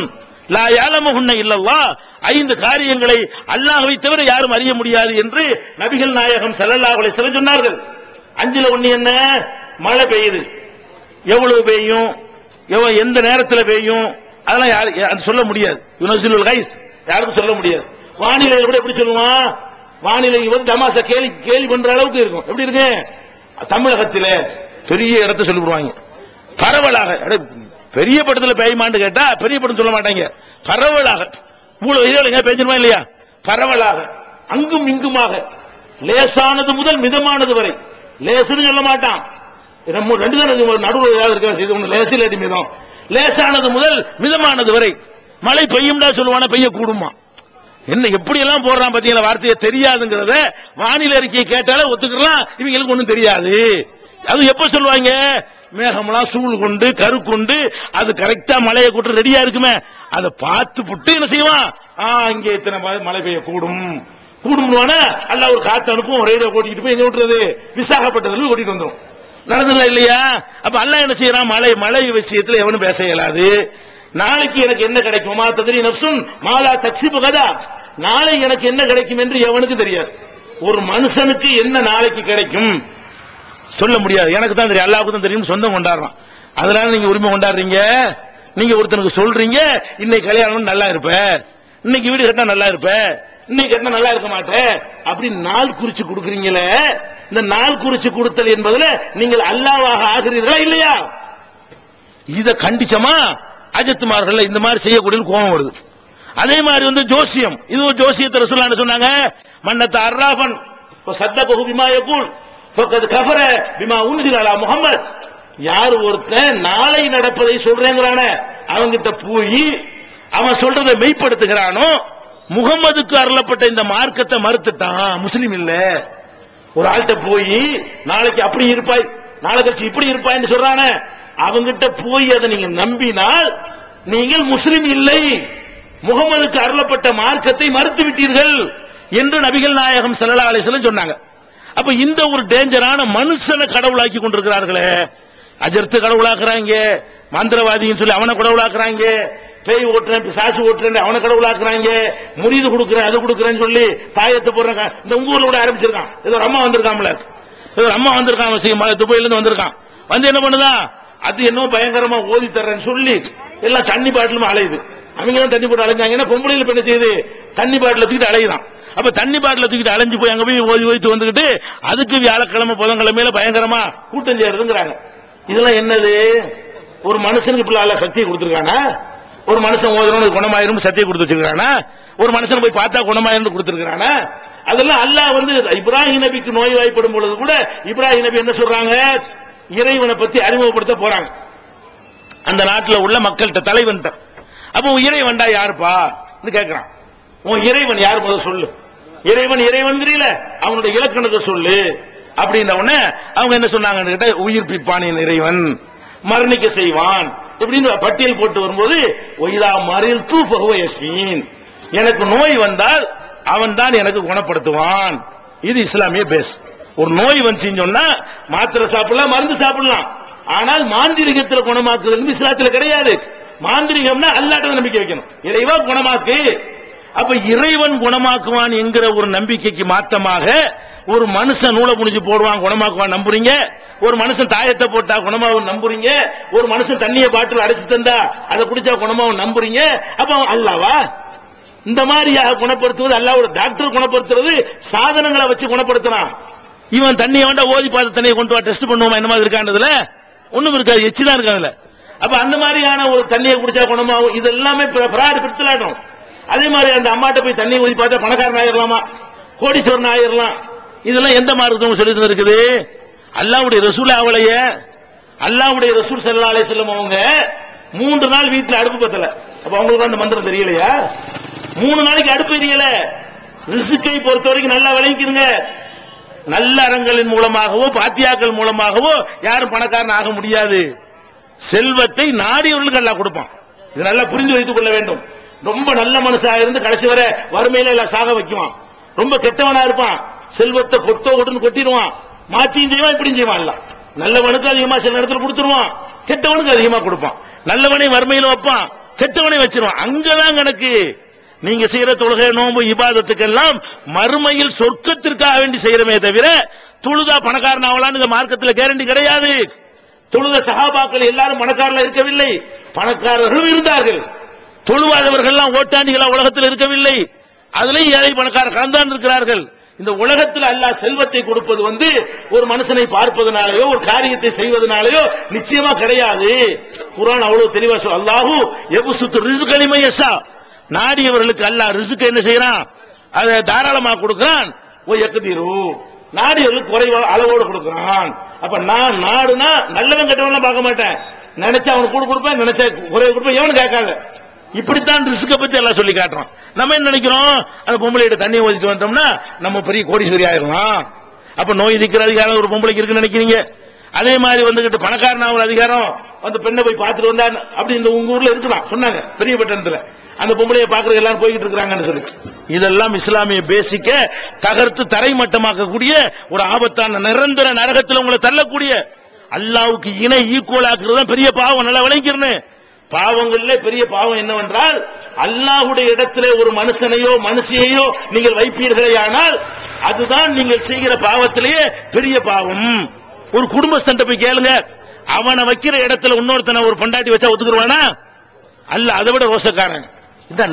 Speaker 2: லா யஅலமுஹுன்ன இல்லல்லாஹ், 5 காரியங்களை அல்லாஹ்வை தவிர யாரும் அறிய முடியாது என்று நபிகள் நாயகம் ஸல்லல்லாஹு அலைஹி வஸல்லம் சொன்னார்கள். 5ல ஒண்ணு என்ன? மழை பெய்யுது. எவ்வளவு பெய்யும், எந்த நேரத்தில் பெய்யும், அதெல்லாம் யாரு சொல்ல முடியாது. யுனஸிலுல் கைஸ், யாருக்கும் சொல்ல முடியாது. வானிலை கூட எப்படி சொல்லுவான்? வானிலை வந்து தமாசா கேலி பண்ற அளவுக்கு இருக்கும். எப்படி இருக்கு? தமிழகத்தில் பெரிய இடத்தை சொல்லிவிடுவாங்க பரவலாக. பெரிய படத்தில் பெய்யுமான்னு கேட்டா பெரிய படம் சொல்ல மாட்டாங்க, பரவலாக. இவ்வளவு பெய்ஞ்சிருமா இல்லையா? பரவலாக, அங்கும் இங்குமாக, லேசானது முதல் மிதமானது வரை. லேசுன்னு சொல்ல மாட்டான், நம்ம ரெண்டு தான் நடுவில் ஏதாவது இருக்க செய்து ஒன்று லேசில் அடி மிதம். லேசானது முதல் மிதமானது வரை மழை பெய்யும்டா சொல்லுவானா, பெய்யக்கூடுமா? என்ன எப்படி எல்லாம் போடுறான் பாத்தீங்களா? வார்த்தையை தெரியாதுங்கிறத வானிலை அறிக்கையை கேட்டாலே ஒத்துக்கலாம், இவங்களுக்கு ஒண்ணும் தெரியாது. அது எப்ப சொல்லுவாங்க? மேகமெல்லாம் சூழ் கொண்டு கரு கொண்டு அது கரெக்டா மழையை கூட்டு ரெடியா இருக்குமே, அதை பார்த்து புட்டு என்ன செய்வான்? இங்கே இத்தனை மழை பெய்ய கூடும் கூடும்னுவானா அல்லாஹ் ஒரு காத்து அனுப்பும், ரேடியோ ஓட்டிட்டு போய் எங்க விட்டுறது? விசாகப்பட்டதுல ஓட்டிட்டு வந்துடும். நடந்ததா இல்லையா? அப்ப அல்லாஹ் என்ன செய்யறான்? மழை விஷயத்துல எவனும் பேச இயலாது. நாளைக்கு எனக்கு என்ன கிடைக்கும்? மா தத்ரி நஃப்சுன் மா லா தக்ஸிபு கதா, நாளை எனக்கு என்ன கிடைக்கும் என்று எவனுக்கு தெரியாது. ஒரு மனுஷனுக்கு என்ன நாளைக்கு கிடைக்கும் சொல்ல முடியாது. எனக்கு தான் தெரியும், அல்லாஹ்வுக்கு தான் தெரியும். சொந்தம் கொண்டாடுறான். அதனால நீங்க உரிமை கொண்டாடுறீங்க. நீங்க ஒருத்தனுக்கு சொல்றீங்க இன்னைக்கு கல்யாணம் நல்லா இருப்ப, இன்னைக்கு வீடு கட்டினா நல்லா இருப்ப, இன்னைக்கு கட்டினா நல்லா இருக்க மாட்டேன் அப்படி நாள் குறிச்சு கொடுக்குறீங்களே. இந்த நாள் குறிச்சு கொடுத்தல் என்பதுல நீங்கள் அல்லாஹ்வாக ஆகிறீர்களா இல்லையா? இத கண்டிச்சமா அஜத்துமார்கள் இந்த மாதிரி செய்யக்கூடிய கோபம் வருது. அதே மாதிரி ஜோசியம், இது ஒரு ஜோசியத்தை ரசூலுல்லாஹ் சொன்னாங்க, மன்னத்த அர்ராஃபன் சத்தகஹு பிமா யகூல் ஃபகத் கஃபர பிமா உன்ஸில அலா முஹம்மத். யார் ஒருத்தன் நாளை நடப்பதை சொல்றேங்கறான அவங்கிட்ட போய் அவன் சொல்றதை மெய்ப்படுத்துகிறானோ முகம்மதுக்கு அருளப்பட்ட இந்த மார்க்கத்தை மறுத்துட்டான், முஸ்லிம் இல்ல. ஒரு ஆள்கிட்ட போய் நாளைக்கு அப்படி இருப்பாய், நாளை கழிச்சு இப்படி இருப்பாய்ன்னு சொல்றானே அவங்கிட்ட போய் அதை நீங்க நம்பினால் நீங்கள் முஸ்லிம் இல்லை, முகம்மதுக்கு அருளப்பட்ட மார்க்கத்தை மறுத்து விட்டீர்கள் என்று நபிகள் நாயகம் ஸல்லல்லாஹு அலைஹி வஸல்லம் சொன்னாங்க. அப்ப இந்த ஒரு டேஞ்சரான மனுஷனை கடவுளாக்கி கொண்டிருக்கிறார்களே, அஜர்த்து கடவுளாக்குறாங்க, மந்திரவாதின்னு சொல்லி அவனை கடவுளாக்குறாங்க, பேய் ஓட்டுறேன் பிசாசு ஓட்டுறேன் அவனை கடவுளாக்குறாங்க, முரீது கொடுக்குறேன் அது கொடுக்குறேன்னு சொல்லி தாயத்தை போடுறாங்க. இந்த உங்க ஊர்ல கூட ஆரம்பிச்சிருக்கான். ஏதோ ஒரு அம்மா வந்திருக்காமல, ஏதோ ஒரு அம்மா வந்திருக்கான், துபாயில இருந்து வந்திருக்கான். வந்து என்ன பண்ணுதா, அது என்ன பயங்கரமா ஓதி தர்றேன்னு சொல்லி எல்லாம் தண்ணி பாட்டிலும் அலையுது. அவங்க தான் தண்ணி போட்டு அலைஞ்சாங்கன்னா பொம்பளையில என்ன செய்யுது, தண்ணி பாட்டில தூக்கிட்டு அலையுதான். அப்ப தண்ணி பாட்டில தூக்கிட்டு அலைஞ்சு போய் அங்க போய் ஓதி ஓதித்து வந்துகிட்டு அதுக்கு வியாழக்கிழமை புதன்கிழமையில பயங்கரமா கூட்டம் செய்யறதுங்கிறாங்க. இதெல்லாம் என்னது? ஒரு மனுஷனுக்கு இப்ப அல்ல சக்தியை கொடுத்திருக்கானா? ஒரு மனுஷன் ஓதுறவனுக்கு குணமாயிரும் சக்தியை கொடுத்து வச்சிருக்கானா? ஒரு மனுஷன் போய் பார்த்தா குணமாயிரும் கொடுத்திருக்கானா? அதெல்லாம் அல்லாஹ் இப்ராஹிம் நபிக்கு நோய் வாய்ப்படும் பொழுது கூட இப்ராஹிம் நபி என்ன சொல்றாங்க, இறைவனை பத்தி அறிமுகப்படுத்த போறாங்க அந்த நாட்டில் உள்ள மக்கள்கிட்ட, தலைவன்ட்ட. அப்ப இறைவன்டா யாருப்பா கேட்கிறான். உன் இறைவன் யார் முதல் சொல்லு, இறைவன் இறைவன்கிறீல அவனுடைய இலக்கணத்தை சொல்லு அப்படின்ற உடனே அவங்க என்ன சொன்னாங்கன்னு கேட்ட, உயிர்ப்பிப்பான் இறைவன், மரணிக்க செய்வான் இப்படின்னு பட்டியல் போட்டு வரும்போது ஒய்தா மறில் தூ பகுவ யஸ்மீன், எனக்கு நோய் வந்தால் அவன் தான் எனக்கு குணப்படுத்துவான். இது இஸ்லாமிய பேஸ். ஒரு நோய் வந்துச்சுன்னு சொன்னா மாத்திரை சாப்பிடலாம், மருந்து சாப்பிடலாம். ஆனால் மாந்திரிகத்தில் குணமாக்குதல் இஸ்லாத்தில் கிடையாது. மாந்திரிகம்னா அல்லாஹ்ட்ட நம்பிக்கை வைக்கணும், இறைவா குணமாக்கு. அப்ப இறைவன் குணமாக்குவான் என்கிற ஒரு நம்பிக்கைக்கு மாத்தமாக ஒரு மனுஷன் நூலை புனிஞ்சு போடுவான் குணமாக்குவான் நம்புறீங்க, ஒரு மனுஷன் தாயத்தை போட்டா குணமாவும் நம்புறீங்க, ஒரு மனுஷன் தண்ணியை பாட்டில் அடைச்சு தந்தா அதை குடிச்சா குணமாவும் நம்புறீங்க. அப்ப அல்லாஹ்வா இந்த மாதிரியாக குணப்படுத்துவது? அல்லாஹ்வோட டாக்டர் குணப்படுத்துறது சாதனங்களை வச்சு குணப்படுத்தினான். இவன் தண்ணியை வேண்டா ஓதி பார்த்த தண்ணியை கொண்டு வா டெஸ்ட் பண்ணுவோமா என்ன மாதிரி இருக்கான்றதுல ஒண்ணும் இருக்காது, எச்சுதான் இருக்காதுல. அப்ப அந்த மாதிரியான ஒரு தண்ணியை குடிச்சா குணமாகும். இது எல்லாமே பிராடு பிடித்தலாட்டும். அதே மாதிரி அந்த அம்மாட்ட போய் தண்ணி ஊதி பார்த்தா பணக்காரன் ஆயிரலாமா, கோடீஸ்வரன் ஆயிரலாம். இதெல்லாம் எந்த மார்க்கமும் சொல்லி இருக்குது? அல்லாஹ்வுடைய ரசூல் அவளைய அல்லாஹ்வுடைய ரசூல் ஸல்லல்லாஹு அலைஹி வஸல்லம் அவங்க 3 நாள் வீட்டுல அடுப்பு பத்தல. அப்ப அவங்களுக்கு அந்த மந்திரம் தெரியலையா? 3 நாளைக்கு அடுப்பு எரியல. ரிஸ்கை பொறுத்த வரைக்கும் நல்லா விளங்கிக்கிறங்க. நல்ல அறங்களின் மூலமாகவோ பாத்தியாக்கள் மூலமாகவோ யாரும் பணக்காரன் ஆக முடியாது. செல்வத்தை நாடியவர்களுக்கு அல்லாஹ் கொடுப்பான். இது நல்லா புரிந்து வைத்துக் கொள்ள வேண்டும். ரொம்ப நல்ல மனுஷா இருந்து கடைசி வரை வறுமையில எல்லாம் சாக வைக்குவான். ரொம்ப கெட்டவனா இருப்பான், செல்வத்தை கொட்டுன்னு கொட்டிடுவான், மாத்தியும் செய்வான் இப்படியும் செய்வான். எல்லாம் நல்லவனுக்கு அதிகமா சில இடத்துல கொடுத்துருவான், கெட்டவனுக்கு அதிகமா கொடுப்பான். நல்லவனை வறுமையில வைப்பான், கெட்டவனை வச்சிருவான். அங்கதான் கணக்கு. நீங்க செய்யற தொழுகை நோன்பு இபாதத்துக்கெல்லாம் மறுமையில் சொர்க்கத்திற்காக வேண்டி செய்யறமே தவிர தொழுதா பணக்காரன் ஆகலான்னு மார்க்கத்தில் கேரண்டி கிடையாது. தொழுத சஹாபாக்கள் எல்லாரும் பணக்காரர்கள் இருக்கவில்லை, பணக்காரர்களும் இருந்தார்கள். தொழுவாதவர்கள் ஓட்டாண்டிகளா உலகத்தில் இருக்கவில்லை, அதுலயும் ஏழை பணக்காரர் கலந்தான் இருக்கிறார்கள். இந்த உலகத்தில் அல்லாஹ் செல்வத்தை கொடுப்பது ஒரு மனுஷனை பார்ப்பதனாலேயோ ஒரு காரியத்தை செய்வதனாலேயோ நிச்சயமா கிடையாது. குர்ஆன் அவ்வளவு தெளிவா சொல்லுது. அல்லாஹு யப்சுத்து ரிஸ்க லிமன் யஷா, நாடியவர்களுக்கு அல்லாஹ் ரிஸ்க் என்ன செய்யறான், அதை தாராளமா கொடுக்கிறான். ஓ யக்திரு, நாடியவர்களுக்கு குறைவா அளவோடு கொடுக்கிறான். அப்ப நான் நாடுனா நல்லவன் கெட்டவன் பார்க்க மாட்டேன், நினைச்சா அவனுக்கு கூட கொடுப்பேன், நினைச்சா குறைவு கொடுப்பேன், எவனு கேட்காத. இப்படித்தான் ரிஸ்க பத்தி எல்லாம் சொல்லி காட்டுறான். நம்ம என்ன நினைக்கிறோம், அந்த பொம்பளையிட்ட தண்ணியை ஊத்திட்டு வந்தோம்னா நம்ம பெரிய கோடீஸ்வரி ஆயிடலாம். அப்ப நோய் திக்கிற அதிகாரம் ஒரு பொம்பளைக்கு இருக்குன்னு நினைக்கிறீங்க. அதே மாதிரி வந்துகிட்டு பணக்காரனா ஒரு அதிகாரம் பெண்ணை போய் பார்த்துட்டு வந்தா அப்படி இந்த உங்க ஊர்ல இருக்கலாம் சொன்னாங்க பெரிய பட்டணத்துல. அந்த பொம்பளையை பாக்குறது எல்லாரும் போய்கிட்டு இருக்கிறாங்கன்னு சொல்லி இதெல்லாம் இஸ்லாமிய பேசிக்க தகர்த்து தரைமட்டமாக்கக்கூடிய ஒரு ஆபத்தான நிரந்தர நரகத்தில் உங்களை தள்ளக்கூடிய, அல்லாஹ்வுக்கு இணை ஈக்குவல் ஆக்குறது தான் பெரிய பாவம். நல்லா விளங்கிக்கிறேன். பாவங்கள்ல பெரிய பாவம் என்னவென்றால் அல்லாஹ்வுடைய இடத்திலே ஒரு மனுஷனையோ மனுஷியையோ நீங்கள் வைப்பீர்களே, ஆனால் அதுதான் நீங்கள் செய்கிற பாவத்திலேயே பெரிய பாவம். ஒரு குடும்பஸ்தன் போய் கேளுங்க, அவனை வைக்கிற இடத்துல இன்னொருத்தனை ஒரு பொண்டாட்டி வச்சா ஒத்துக்குருவானா? அல்ல, அதை விட ரோசக்காரன்.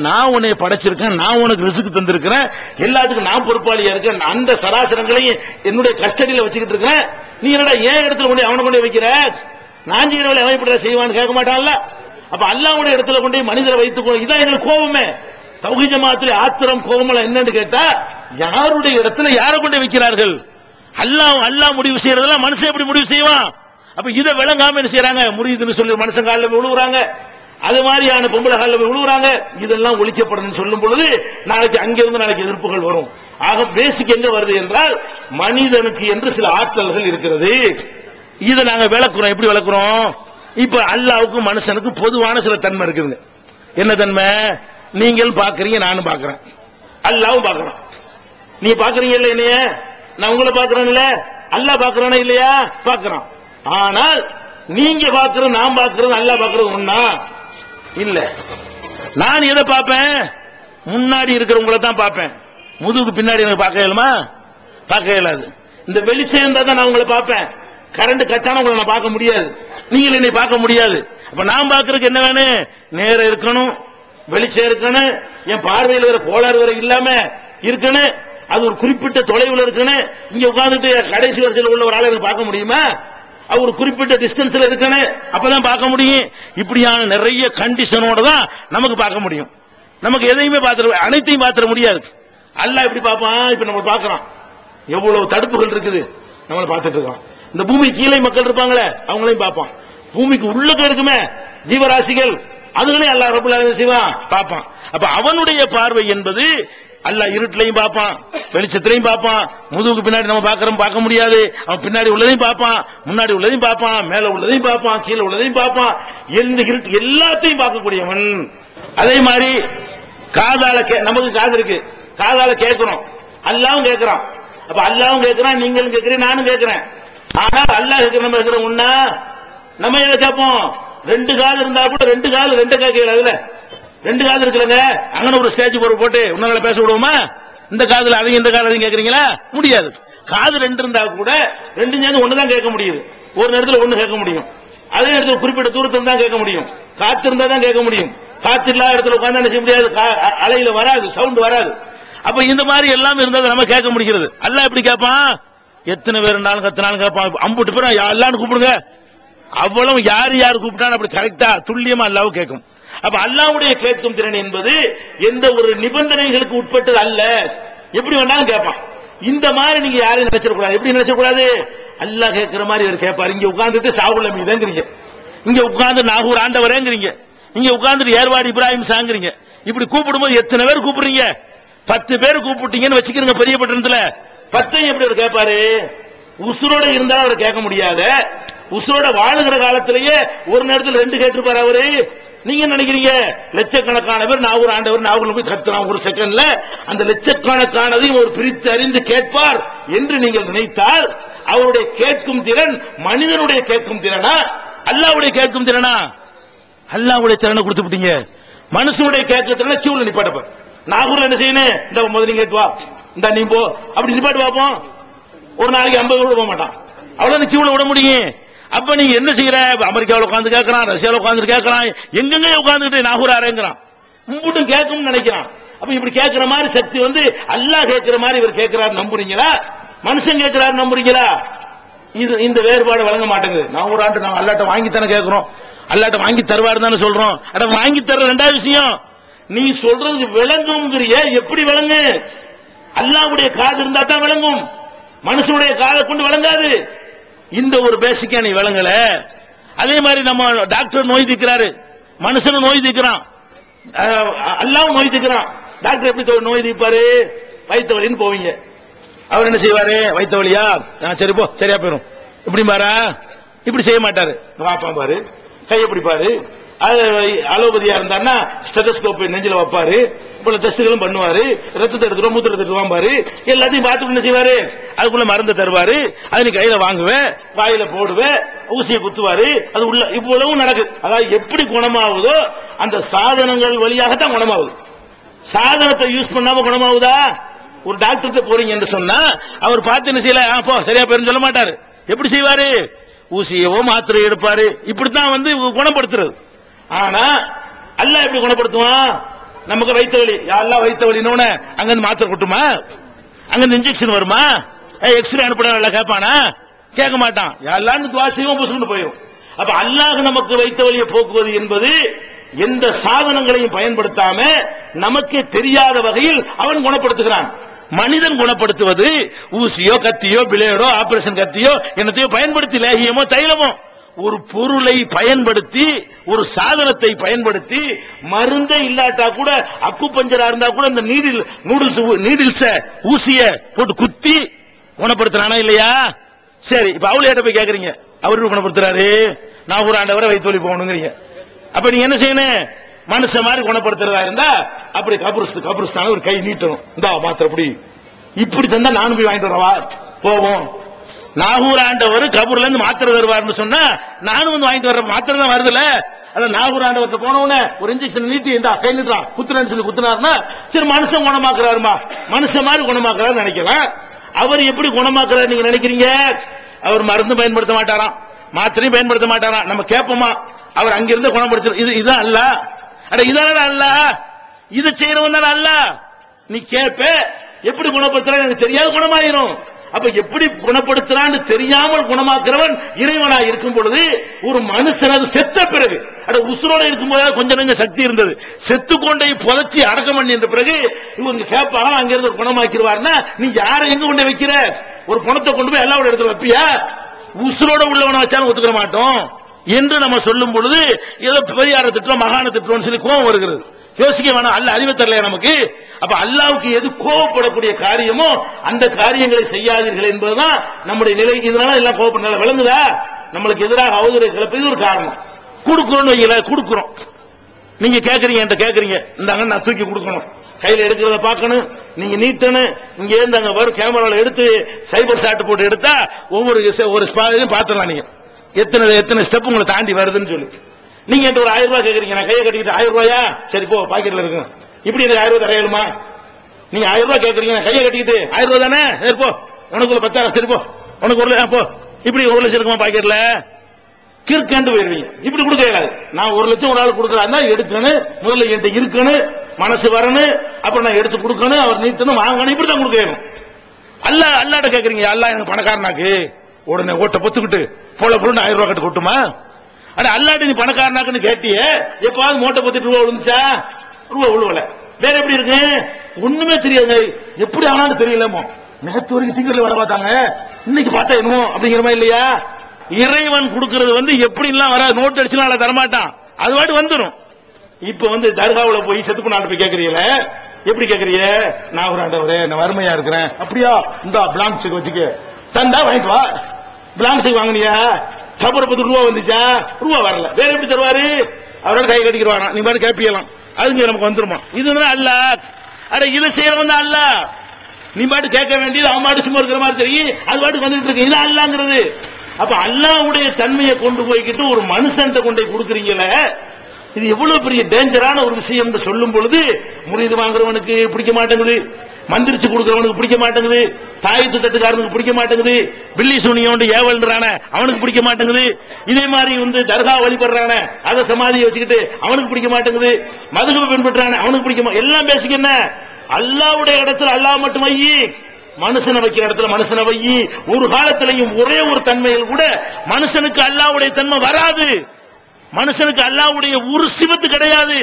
Speaker 2: நான் உன்னை படைச்சிருக்கேன், நான் உனக்கு ரிஸ்க் தந்திருக்கிறேன், எல்லாத்துக்கும் நான் பொறுப்பாளியா இருக்கேன், அந்த சராசரங்களையும் என்னுடைய கஸ்டடியில வச்சுக்கிட்டு இருக்கேன், நீ என்னடா ஏன் இடத்துல கொண்டு அவனை கொண்டு வைக்கிற? நான் செய்கிற வேலை அவன் இப்படி செய்வான்னு கேட்க மாட்டான்ல. அப்ப அல்லாஹ்வுடைய இடத்துல கொண்டு மனிதரை வைத்துக்கோ. இதான் எங்களுக்கு கோபமே. தௌஹீத் ஜமாஅத்திலே ஆத்திரம் கோபமெல்லாம் என்னன்னு கேட்டா, யாருடைய இடத்துல யாரை கொண்டு வைக்கிறார்கள்? அல்லாஹ் முடிவு செய்யறதெல்லாம் மனுஷன் எப்படி முடிவு செய்வான்? அப்ப இதை விளங்காம என்ன செய்யறாங்க? முரீதுன்னு சொல்லி மனுஷன் காலில் போய் விழுகுறாங்க, அது மாதிரியான பொம்பளை காலில் போய் விழுகுறாங்க. இதெல்லாம் ஒழிக்கப்படணும்னு சொல்லும் பொழுது நாளைக்கு அங்கிருந்து நாளைக்கு எதிர்ப்புகள் வரும். ஆக பேசிக் எங்க வருது என்றால், மனிதனுக்கு என்று சில ஆற்றல்கள் இருக்கிறது. இதை நாங்க விளக்குறோம். எப்படி விளக்குறோம்? இப்ப அல்லாஹ்வுக்கும் மனுஷனுக்கும் பொதுவான சில தன்மை இருக்குதுங்க. என்ன தன்மை? நீங்கள் பாக்குறீங்க, நானும் பாக்குறேன், அல்லாஹ்வும் பாக்குறான். நீ பாக்குறீங்க இல்ல என்னைய, நான் உங்களை பாக்குறேன் இல்ல, அல்லாஹ் பாக்குறானே இல்லையா? பாக்குறான். ஆனால் நீங்க பாக்குறது நான் பாக்குறது அல்லாஹ் பாக்குறது ஒண்ணா? இல்ல. நான் எதை பார்ப்பேன்? முன்னாடி இருக்கிறவங்களை தான் பார்ப்பேன். முதுகு பின்னாடி எனக்கு பார்க்க இயலுமா? பார்க்க இயலாது. இந்த வெளிச்சம் இருந்தா தான் நான் உங்களை பார்ப்பேன். கரண்ட் கட்டான உங்களை நான் பார்க்க முடியாது, நீங்கள் என்னை பார்க்க முடியாது. அப்ப நான் பார்க்கறதுக்கு என்ன வேணும்? நேரம் இருக்கணும், வெளிச்சம் இருக்கணும், என் பார்வையில் வேற கோளாறு வேற இல்லாம இருக்கணும், அது ஒரு குறிப்பிட்ட தொலைவில் இருக்கணும். இங்க உட்கார்ந்துட்டு கடைசி வரிசையில் உள்ள ஒரு ஆளை எனக்கு பார்க்க முடியுமா? ஒரு குறிப்பிட்ட டிஸ்டன்ஸ்ல இருக்கணும், அப்பதான் பார்க்க முடியும். இப்படியான நிறைய கண்டிஷனோட தான் நமக்கு பார்க்க முடியும். நமக்கு எதையுமே அனைத்தையும் பார்த்துட முடியாது. அல்லாஹ் எப்படி பார்ப்பான்? இப்ப நம்ம பார்க்கிறோம், எவ்வளவு தடுப்புகள் இருக்குது, நம்மளை பார்த்துட்டு இருக்கோம். இந்த பூமி கீழே மக்கள் இருப்பாங்களே, அவங்களையும் பார்ப்பான். பூமிக்கு உள்ளுக்கு இருக்குமே ஜீவராசிகள், அதுகளையும் அல்லாஹ் ரப்பல் ஆலமீன் செய்வான், பார்ப்பான். அப்ப அவனுடைய பார்வை என்பது அல்லாஹ் இருட்டிலையும் பார்ப்பான், வெளிச்சத்திலையும் பார்ப்பான். முதுகுக்கு பின்னாடி நம்ம பார்க்க முடியாது, அவன் பின்னாடி உள்ளதையும் பார்ப்பான், முன்னாடி உள்ளதையும் பார்ப்பான், மேல உள்ளதையும் பார்ப்பான், கீழே உள்ளதையும் பார்ப்பான். எந்த இருட்டு எல்லாத்தையும் பார்க்கக்கூடியவன். அதே மாதிரி காதால நமக்கு காது இருக்கு, காதால கேட்கிறோம், அல்லாஹ்வும் கேட்கிறான். அப்ப அல்லாஹ்வும் கேட்கிறான், நீங்களும் கேட்கிறீங்க, நானும் கேட்கிறேன். ஆனால் அல்லாஹ் கேட்கிற நம்ம கேட்கிற ஒண்ணா? நம்ம எதை கேட்போம்? ரெண்டு காது இருந்தா கூட ரெண்டு காது ரெண்டு கேட்கல, ரெண்டு காது இருக்குல்லங்க, அங்கே ஒரு ஸ்டேஜ் போட்டு உன்னால பேச விடுவோமா? இந்த காதுல அதையும் இந்த காது அதையும் கேட்கறீங்களா? முடியாது. காது ரெண்டு இருந்தா கூட ரெண்டு சேர்ந்து ஒண்ணுதான் கேட்க முடியுது. ஒரு நேரத்தில் ஒண்ணு கேட்க முடியும், அதே நேரத்தில் குறிப்பிட்ட தூரத்தில் தான் கேட்க முடியும். காத்து இருந்தா தான் கேட்க முடியும். காத்து இல்லாத இடத்துல உட்கார்ந்து என்ன செய்ய முடியாது, அலையில வராது, சவுண்ட் வராது. அப்ப இந்த மாதிரி எல்லாம் இருந்தா நம்ம கேட்க முடிகிறது. அல்லாஹ் எப்படி கேட்பான்? எத்தனை பேர் இருந்தாலும் கத்தினாலும் கேட்பான். அம்புட்டு பேர் அல்லாஹ்னு கூப்பிடுங்க, அவ்வளவு யார் கூப்பிட்டாலும் அப்படி கரெக்டா துல்லியமா அல்லாஹ் கேட்கும். அப்ப அல்லாஹ்வுடைய கேட்கும் திறன் என்பது எந்த ஒரு நிபந்தனைகளுக்கு உட்பட்டது அல்ல, எப்படி வேணாலும் கேட்பான். இந்த மாதிரி நீங்க யாரையும் நினைச்சிடக்கூடாது. எப்படி நினைச்சக்கூடாது? அல்லாஹ் கேட்கிற மாதிரி இவர் கேட்பார். இங்க உட்கார்ந்துட்டு சாவுல மீதங்கிறீங்க, இங்க உட்கார்ந்து நாகூர் ஆண்டவரேங்கிறீங்க, இங்க உட்கார்ந்துட்டு ஏர்வாடி இப்ராஹிம் சாங்கிறீங்க. இப்படி கூப்பிடும்போது எத்தனை பேர் கூப்பிடுறீங்க? 10 பேர் கூப்பிட்டீங்கன்னு வச்சுக்கிறீங்க பெரிய பட்டணத்துல. 10 எப்படி அவர் கேட்பாரு? உசுரோட இருந்தாலும் அவர் கேட்க முடியாத, உசுரோட வாழுகிற காலத்திலேயே ஒரு நேரத்தில் 2 கேட்டிருப்பாரு அவரு. நீங்க நினைக்கிறீங்க லட்சக்கணக்கான பேர் நாகூர் ஆண்டவர் நாகூர்ல போய் கத்துறான் ஒரு செகண்ட்ல, அந்த லட்சக்கணக்கானதையும் ஒரு பிரித்து அறிந்து கேட்பார் என்று நீங்கள் நினைத்தால், அவருடைய கேட்கும் திறன் மனிதனுடைய கேட்கும் திறனா அல்லாஹ்வுடைய கேட்கும் திறனா? அல்லாஹ்வுடைய திறனை கொடுத்து விட்டீங்க. மனுஷனுடைய கேட்கும் திறனை கியூல நிப்பாட்டப்பார். நாகூர்ல என்ன செய்யணும்? இந்த முதல்ல நீங்க கேட்டு வா, இந்த நீ போ, அப்படி நிப்பாட்டு பார்ப்போம். ஒரு நாளைக்கு 50 கூட போக மாட்டான், அவ்வளவு கியூல விட முடியும். அப்ப நீங்க என்ன செய்யற? அமெரிக்காவில் உட்கார்ந்து கேட்கறான், ரஷ்யாவில் உட்கார்ந்து கேட்கறான், எங்கெங்க உட்கார்ந்துட்டு நாகூர் ஆரேங்கிறான், மும்புட்டும் கேட்கும் நினைக்கிறான். அப்ப இப்படி கேட்கிற மாதிரி சக்தி அல்லாஹ் கேட்கிற மாதிரி இவர் கேட்கிறாரு நம்புறீங்களா? மனுஷன் கேட்கிறாரு நம்புறீங்களா? இது இந்த வேறுபாடு வழங்க மாட்டேங்குது. நான் ஒரு ஆண்டு நான் அல்லாட்ட வாங்கித்தானே கேட்கிறோம், அல்லாட்ட வாங்கி தருவாரு தானே சொல்றோம். அட வாங்கி தர ரெண்டாவது விஷயம், நீ சொல்றது விளங்குங்கிறிய, எப்படி விளங்கு? அல்லாஹ்வுடைய காது இருந்தா தான் விளங்கும், மனுஷனுடைய காதை கொண்டு விளங்காது. இந்த ஒரு பேசிக்கா நீ விளங்கல. அதே மாதிரி நம்ம டாக்டர் நோய் தீர்க்கிறாரு, மனுஷனும் நோய் தீர்க்கிறான், அல்லாஹ்வும் நோய் தீர்க்கிறான். டாக்டர் எப்படி நோய் தீர்ப்பாரு? வயிற்று வலின்னு போவீங்க, அவர் என்ன செய்வாரு? வயிற்று வலியா, சரி போ சரியா போயிடும் இப்படி பாரா, இப்படி செய்ய மாட்டாரு. வாப்பான் பாரு, கையை பிடிப்பாரு. அலோபதியா இருந்தாருன்னா ஸ்டெதஸ்கோப் நெஞ்சில வைப்பாரு, இப்ப டெஸ்ட்களும் பண்ணுவாரு, ரத்தத்தை எடுத்துருவோம், மூத்திரத்தை எடுத்துருவான் பாரு, எல்லாத்தையும் பார்த்து என்ன செய்வாரு? அதுக்குள்ள மருந்து தருவாரு, அது நீ கையில வாங்குவேன், வாயில போடுவேன், ஊசியை குத்துவாரு, அது உள்ள இவ்வளவும் நடக்குது. அதாவது எப்படி குணமாகுதோ அந்த சாதனங்கள் வழியாகத்தான் குணமாகுது. சாதனத்தை யூஸ் பண்ணாம குணமாகுதா? ஒரு டாக்டர் போறீங்க என்று சொன்னா அவர் பார்த்து என்ன செய்யல, போ சரியா போயிரும் சொல்ல மாட்டாரு. எப்படி செய்வாரு? ஊசியவோ மாத்திரை எடுப்பாரு, இப்படித்தான் வந்து குணப்படுத்துறது. ஆனா அல்லாஹ் எப்படி குணப்படுத்துவான்? நமக்கு வைத்த வலி, யாரெல்லாம் வைத்த வலினோன்னு அங்கிருந்து மாத்திரை கொட்டுமா? அங்கிருந்து இன்ஜெக்ஷன் வருமா? எக்ஸ்ரே அனுப்பினா கேட்பானா? கேட்க மாட்டான். யாரெல்லாம் துவா செய்வோம், புசுன்னு போயிடும். அப்ப அல்லாஹ் நமக்கு வைத்த வலியை போக்குவது என்பது எந்த சாதனங்களையும் பயன்படுத்தாம நமக்கே தெரியாத வகையில் அவன் குணப்படுத்துகிறான். மனிதன் குணப்படுத்துவது ஊசியோ கத்தியோ பிளேடோ ஆபரேஷன் கத்தியோ என்னத்தையோ பயன்படுத்தி, லேகியமோ தைலமோ, ஒரு பொருளை பயன்படுத்தி, ஒரு சாதனத்தை பயன்படுத்தி, மருந்தே இல்லாட்டா கூட அக்கு பஞ்சரா இருந்தா கூட இந்த நீடில்ஸ் ஊசிய போட்டு குத்தி குணப்படுத்துறானா இல்லையா? சரி, இப்ப அவளியாட்ட போய் கேக்குறீங்க, அவரு குணப்படுத்துறாரு, நான் ஒரு ஆண்டவரை வைத்து வலி போகணுங்கிறீங்க. அப்ப நீங்க என்ன செய்யணும்? மனுஷ மாதிரி குணப்படுத்துறதா இருந்தா அப்படி கபருஸ்தான ஒரு கை நீட்டணும், இந்த மாத்திரை அப்படி இப்படி தந்தா நானும் போய் வாங்கிட்டு வரவா போவோம். நாகூர் ஆண்டவர் கபூர்ல இருந்து மாத்திரை தருவார்னு சொன்னா நானும் வந்து வாங்கிட்டு வர்ற மாத்திரை தான் வருதுல. அத நாகூர் ஆண்டவர்கிட்ட போனவன ஒரு இன்ஜெக்ஷன் நீட்டி இந்த கை நீட்டுறான், குத்துறேன்னு சொல்லி குத்துனாருன்னா சரி மனுஷன் குணமாக்குறாருமா, மனுஷன் மாதிரி குணமாக்குறாரு நினைக்கலாம். அவர் எப்படி குணமாக்குறாரு நீங்க நினைக்கிறீங்க? அவர் மருந்து பயன்படுத்த மாட்டாராம், மாத்திரையும் பயன்படுத்த மாட்டாராம். நம்ம கேட்போமா அவர் அங்கிருந்து குணப்படுத்த? இதுதான் அல்ல. அட இதான அல்ல, இதை செய்யறவன் தானே அல்ல. நீ கேட்ப எப்படி குணப்படுத்துறான்னு எனக்கு தெரியாது, குணமாயிரும். அப்ப எப்படி குணப்படுத்துறான்னு தெரியாமல் குணமாக்குறவன் இறைவனா இருக்கும் பொழுது ஒரு மனுஷன் அது செத்த பிறகு, அட உசுரோட இருக்கும் போது கொஞ்சம் கொஞ்சம் சக்தி இருந்தது, செத்து கொண்டை புதைச்சி அடக்கம் பண்ணி என்ற பிறகு இவங்க கேட்பாங்க அங்கிருந்து ஒரு குணமாக்கிடுவார்னா நீ யாரை எங்க கொண்டு வைக்கிற? ஒரு பணத்தை கொண்டு போய் எல்லாரோட இடத்துல வைப்பியா? உசுரோட உள்ளவனை வச்சாலும் ஒத்துக்கிற மாட்டோம் என்று நம்ம சொல்லும் பொழுது ஏதோ பெரியார திட்டம் மகான திட்டம்னு சொல்லி கோபம் வருகிறது. யோசிக்க வேணாம், அல்ல அறிவு தரலையா நமக்கு? அப்ப அல்லாவுக்கு எது கோபப்படக்கூடிய காரியமோ அந்த காரியங்களை செய்யாதீர்கள் என்பதுதான் நம்முடைய நிலை. இதனால எல்லாம் கோபப்பட விளங்குதா? நம்மளுக்கு எதிராக அவதூறு கிளப்பது ஒரு காரணம். கொடுக்கிறோம் வைக்கல, கொடுக்கிறோம், நீங்க கேட்கறீங்க, என்கிட்ட கேட்கறீங்க, இந்தாங்க நான் தூக்கி கொடுக்கணும், கையில எடுக்கிறத பார்க்கணும், நீங்க நீட்டணும், இங்க இருந்து அங்க வரும் கேமராவில் எடுத்து சைபர் ஷாட் போட்டு எடுத்தா ஒவ்வொரு ஸ்பாட்லையும் பார்த்துடலாம். நீங்க எத்தனை ஸ்டெப் உங்களை தாண்டி வருதுன்னு சொல்லி நீங்க ஒரு 1000 ரூபாய் கேட்கறீங்க, நான் கையை கட்டிக்கிட்டு 1000 ரூபாயா, சரி போ பாக்கெட்ல இருக்கு, இப்படி எனக்கு 1000 ரூபாய் தரையலுமா? நீங்க 1000 ரூபாய் கேட்கறீங்க, கையை கட்டிக்கிட்டு 1000 ரூபாய் தானே, சரி போ உனக்கு 10,000, சரி போ உனக்கு 1 லட்சம், போ இப்படி 1 லட்சம் இருக்குமா பாக்கெட்ல? கிற்கண்டு போயிருவீங்க. இப்படி கொடுக்க இயலாது. நான் 1 லட்சம் ஒரு ஆள் கொடுக்கறாருன்னா எடுக்கணும், முதல்ல என்கிட்ட இருக்கணும், மனசு வரணும், அப்புறம் நான் எடுத்து கொடுக்கணும், அவர் நீட்டணும், வாங்கணும், இப்படிதான் கொடுக்க இயலும். அல்லாட்ட கேட்கறீங்க, அல்லா எனக்கு பணக்காரனாக்கு, உடனே ஓட்ட பொத்துக்கிட்டு போல பொருள் 1000 ரூபாய் கட்டு கொட்டுமா? ஆனா அல்லாட்ட நீ பணக்காரனாக்குன்னு கேட்டிய, எப்பாவது மூட்டை பொத்திட்டு ரூபா விழுந்துச்சா? ரூபா விழுவல. வேற எப்படி இருக்கு? ஒண்ணுமே தெரியாது, எப்படி ஆனாலும் தெரியலமோ, நேற்று வரைக்கும் திங்கர்ல வர பார்த்தாங்க, இன்னைக்கு பார்த்தா என்னமோ அப்படிங்கிற மாதிரி இல்லையா? இறைவன் கொடுக்கிறது எப்படி எல்லாம் வராது, நோட்டு அடிச்சுனா தரமாட்டான், அது வாட்டு வந்துடும். இப்ப தர்காவுல போய் செத்து பண்ணாண்டு போய் கேட்கறீங்கள, எப்படி கேட்கறீங்க? நான் ஒரு ஆண்டவரே நான் வறுமையா இருக்கிறேன், அப்படியா, இந்த பிளாங்க் செக் வச்சுக்க, தந்தா வாங்கிட்டு வா. பிளாங்க் செக் வாங்கினியா? கபரை பத்து ரூபா வந்துச்சா? ரூபா வரல, வேற எப்படி தருவாரு? அவரோட கை கட்டிக்கிறானா, நீ பாட்டு கேட்பியலாம், அதுங்க நமக்கு வந்துருமா? இதுதான் அல்ல. அட இதை செய்யறவன் தான் அல்ல. நீ பாட்டு கேட்க வேண்டியது அவன் பாட்டு சும்மா இருக்கிற மாதிரி தெரியும், அது பாட்டு வந்துட்டு இருக்கு, இது அல்லாங்கிறது. அப்ப அல்லாஹ்வுடைய தன்மையை கொண்டு போய்கிட்டு ஒரு மனுஷன் கொண்டு கொடுக்குறீங்களே, இது எவ்வளவு பெரிய டேஞ்சரான ஒரு விஷயம் என்று சொல்லும் பொழுது முறிது வாங்குறவனுக்கு பிடிக்க மாட்டேங்குது, மந்திரிச்சு கொடுக்கிறவனுக்கு பிடிக்க மாட்டேங்குது, தாயத்து தட்டுக்காரனுக்கு பிடிக்க மாட்டேங்குது, பில்லி சூனியோண்டு ஏவல்ன்றான அவனுக்கு பிடிக்க மாட்டேங்குது, இதே மாதிரி தர்கா வழிபடுறான அதை சமாதியை வச்சுக்கிட்டு அவனுக்கு பிடிக்க மாட்டேங்குது, மதுகப பின்பற்றான அவனுக்கு பிடிக்க, எல்லாம் பேசிக்க என்ன? அல்லாஹ்வுடைய இடத்துல அல்லாஹ் மட்டும் வையி, மனுஷனை வைக்கிற இடத்துல மனுஷனை வையி. ஒரு காலத்திலையும் ஒரே ஒரு தன்மையில் கூட மனுஷனுக்கு அல்லாஹ்வுடைய தன்மை வராது. மனுஷனுக்கு அல்லாஹ்வுடைய ஒரு சிவத்து கிடையாது.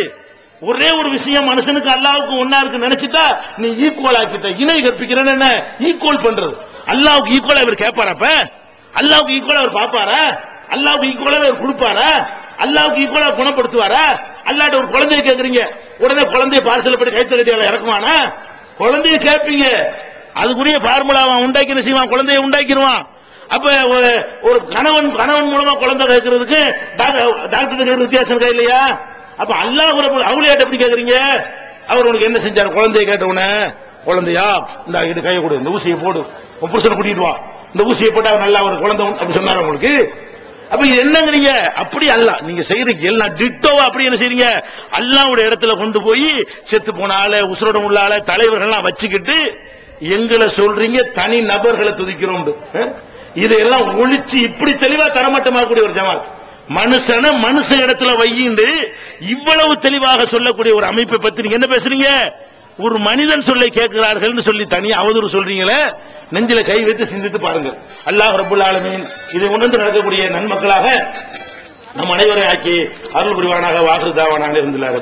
Speaker 2: ஒரே ஒரு விஷயம், மனுஷனுக்கு அல்லாஹ்வுக்கு ஒன்னா இருக்கு நினைச்சிட்டா நீ ஈக்குவல் ஆக்கிட்ட, இணை கற்பிக்கிறேன்னு என்ன ஈக்குவல் பண்றது. அல்லாஹ்வுக்கு ஈக்குவலா இவர் கேட்பாரா? அப்ப அல்லாஹ்வுக்கு ஈக்குவலா அவர் பாப்பாரா? அல்லாஹ்வுக்கு ஈக்குவலா அவர் கொடுப்பாரா? அல்லாஹ்வுக்கு ஈக்குவலா குணப்படுத்துவாரா? அல்லாஹ்ட்ட ஒரு குழந்தைய கேட்கறீங்க, உடனே குழந்தைய பார்சல் படி கைத்த கட்டியால இறக்குவானா? குழந்தைய கேட்பீங்க, அதுக்குரிய ஃபார்முலாவை உண்டாக்கி செய்வான், குழந்தைய உண்டாக்கிடுவான். அப்ப ஒரு கணவன் மூலமா குழந்தை கேட்கறதுக்கு டாக்டர் வித்தியாசம் இருக்கா இல்லையா? அப்ப அல்லாஹ் அவளியாட்ட எப்படி கேட்கறீங்க? அவர் உனக்கு என்ன செஞ்சாரு? குழந்தைய கேட்ட உடனே, குழந்தையா இந்த கையை கொடு, இந்த ஊசியை போடு, உன் புருஷனை கூட்டிட்டு வா, இந்த ஊசியை போட்டா நல்லா ஒரு குழந்தை அப்படி சொன்னாரு உங்களுக்கு. அப்ப இது என்னங்கிறீங்க? அப்படி அல்ல நீங்க செய்யறீங்க, எல்லாம் டிட்டோவா அப்படி என்ன செய்றீங்க? அல்லாஹ்வுடைய இடத்துல கொண்டு போய் செத்து போன ஆள, உசுரோட உள்ள ஆள, தலைவர்கள்லாம் வச்சுக்கிட்டு எங்களை சொல்றீங்க தனி நபர்களை துதிக்கிறோம். இதையெல்லாம் ஒழிச்சு இப்படி தெளிவா தரமட்டமாகக்கூடிய ஒரு ஜமாத், மனுஷன மனுஷ இடத்துல வையிண்டு இவ்வளவு தெளிவாக சொல்லக்கூடிய ஒரு அமைப்பை பத்தி நீங்க என்ன பேசுறீங்க? ஒரு மனிதன் சொல்லை கேட்கிறார்கள் சொல்லி தனியா அவதூறு சொல்றீங்களே, நெஞ்சில கை வைத்து சிந்தித்து பாருங்க. அல்லாஹ் ரப்பல் ஆலமீன் இதை உணர்ந்து நடக்கக்கூடிய நன்மக்களாக நம் அனைவரை ஆக்கி அருள் புரிவானாக. வாஹிரு தாவானாக இருந்துள்ளார்.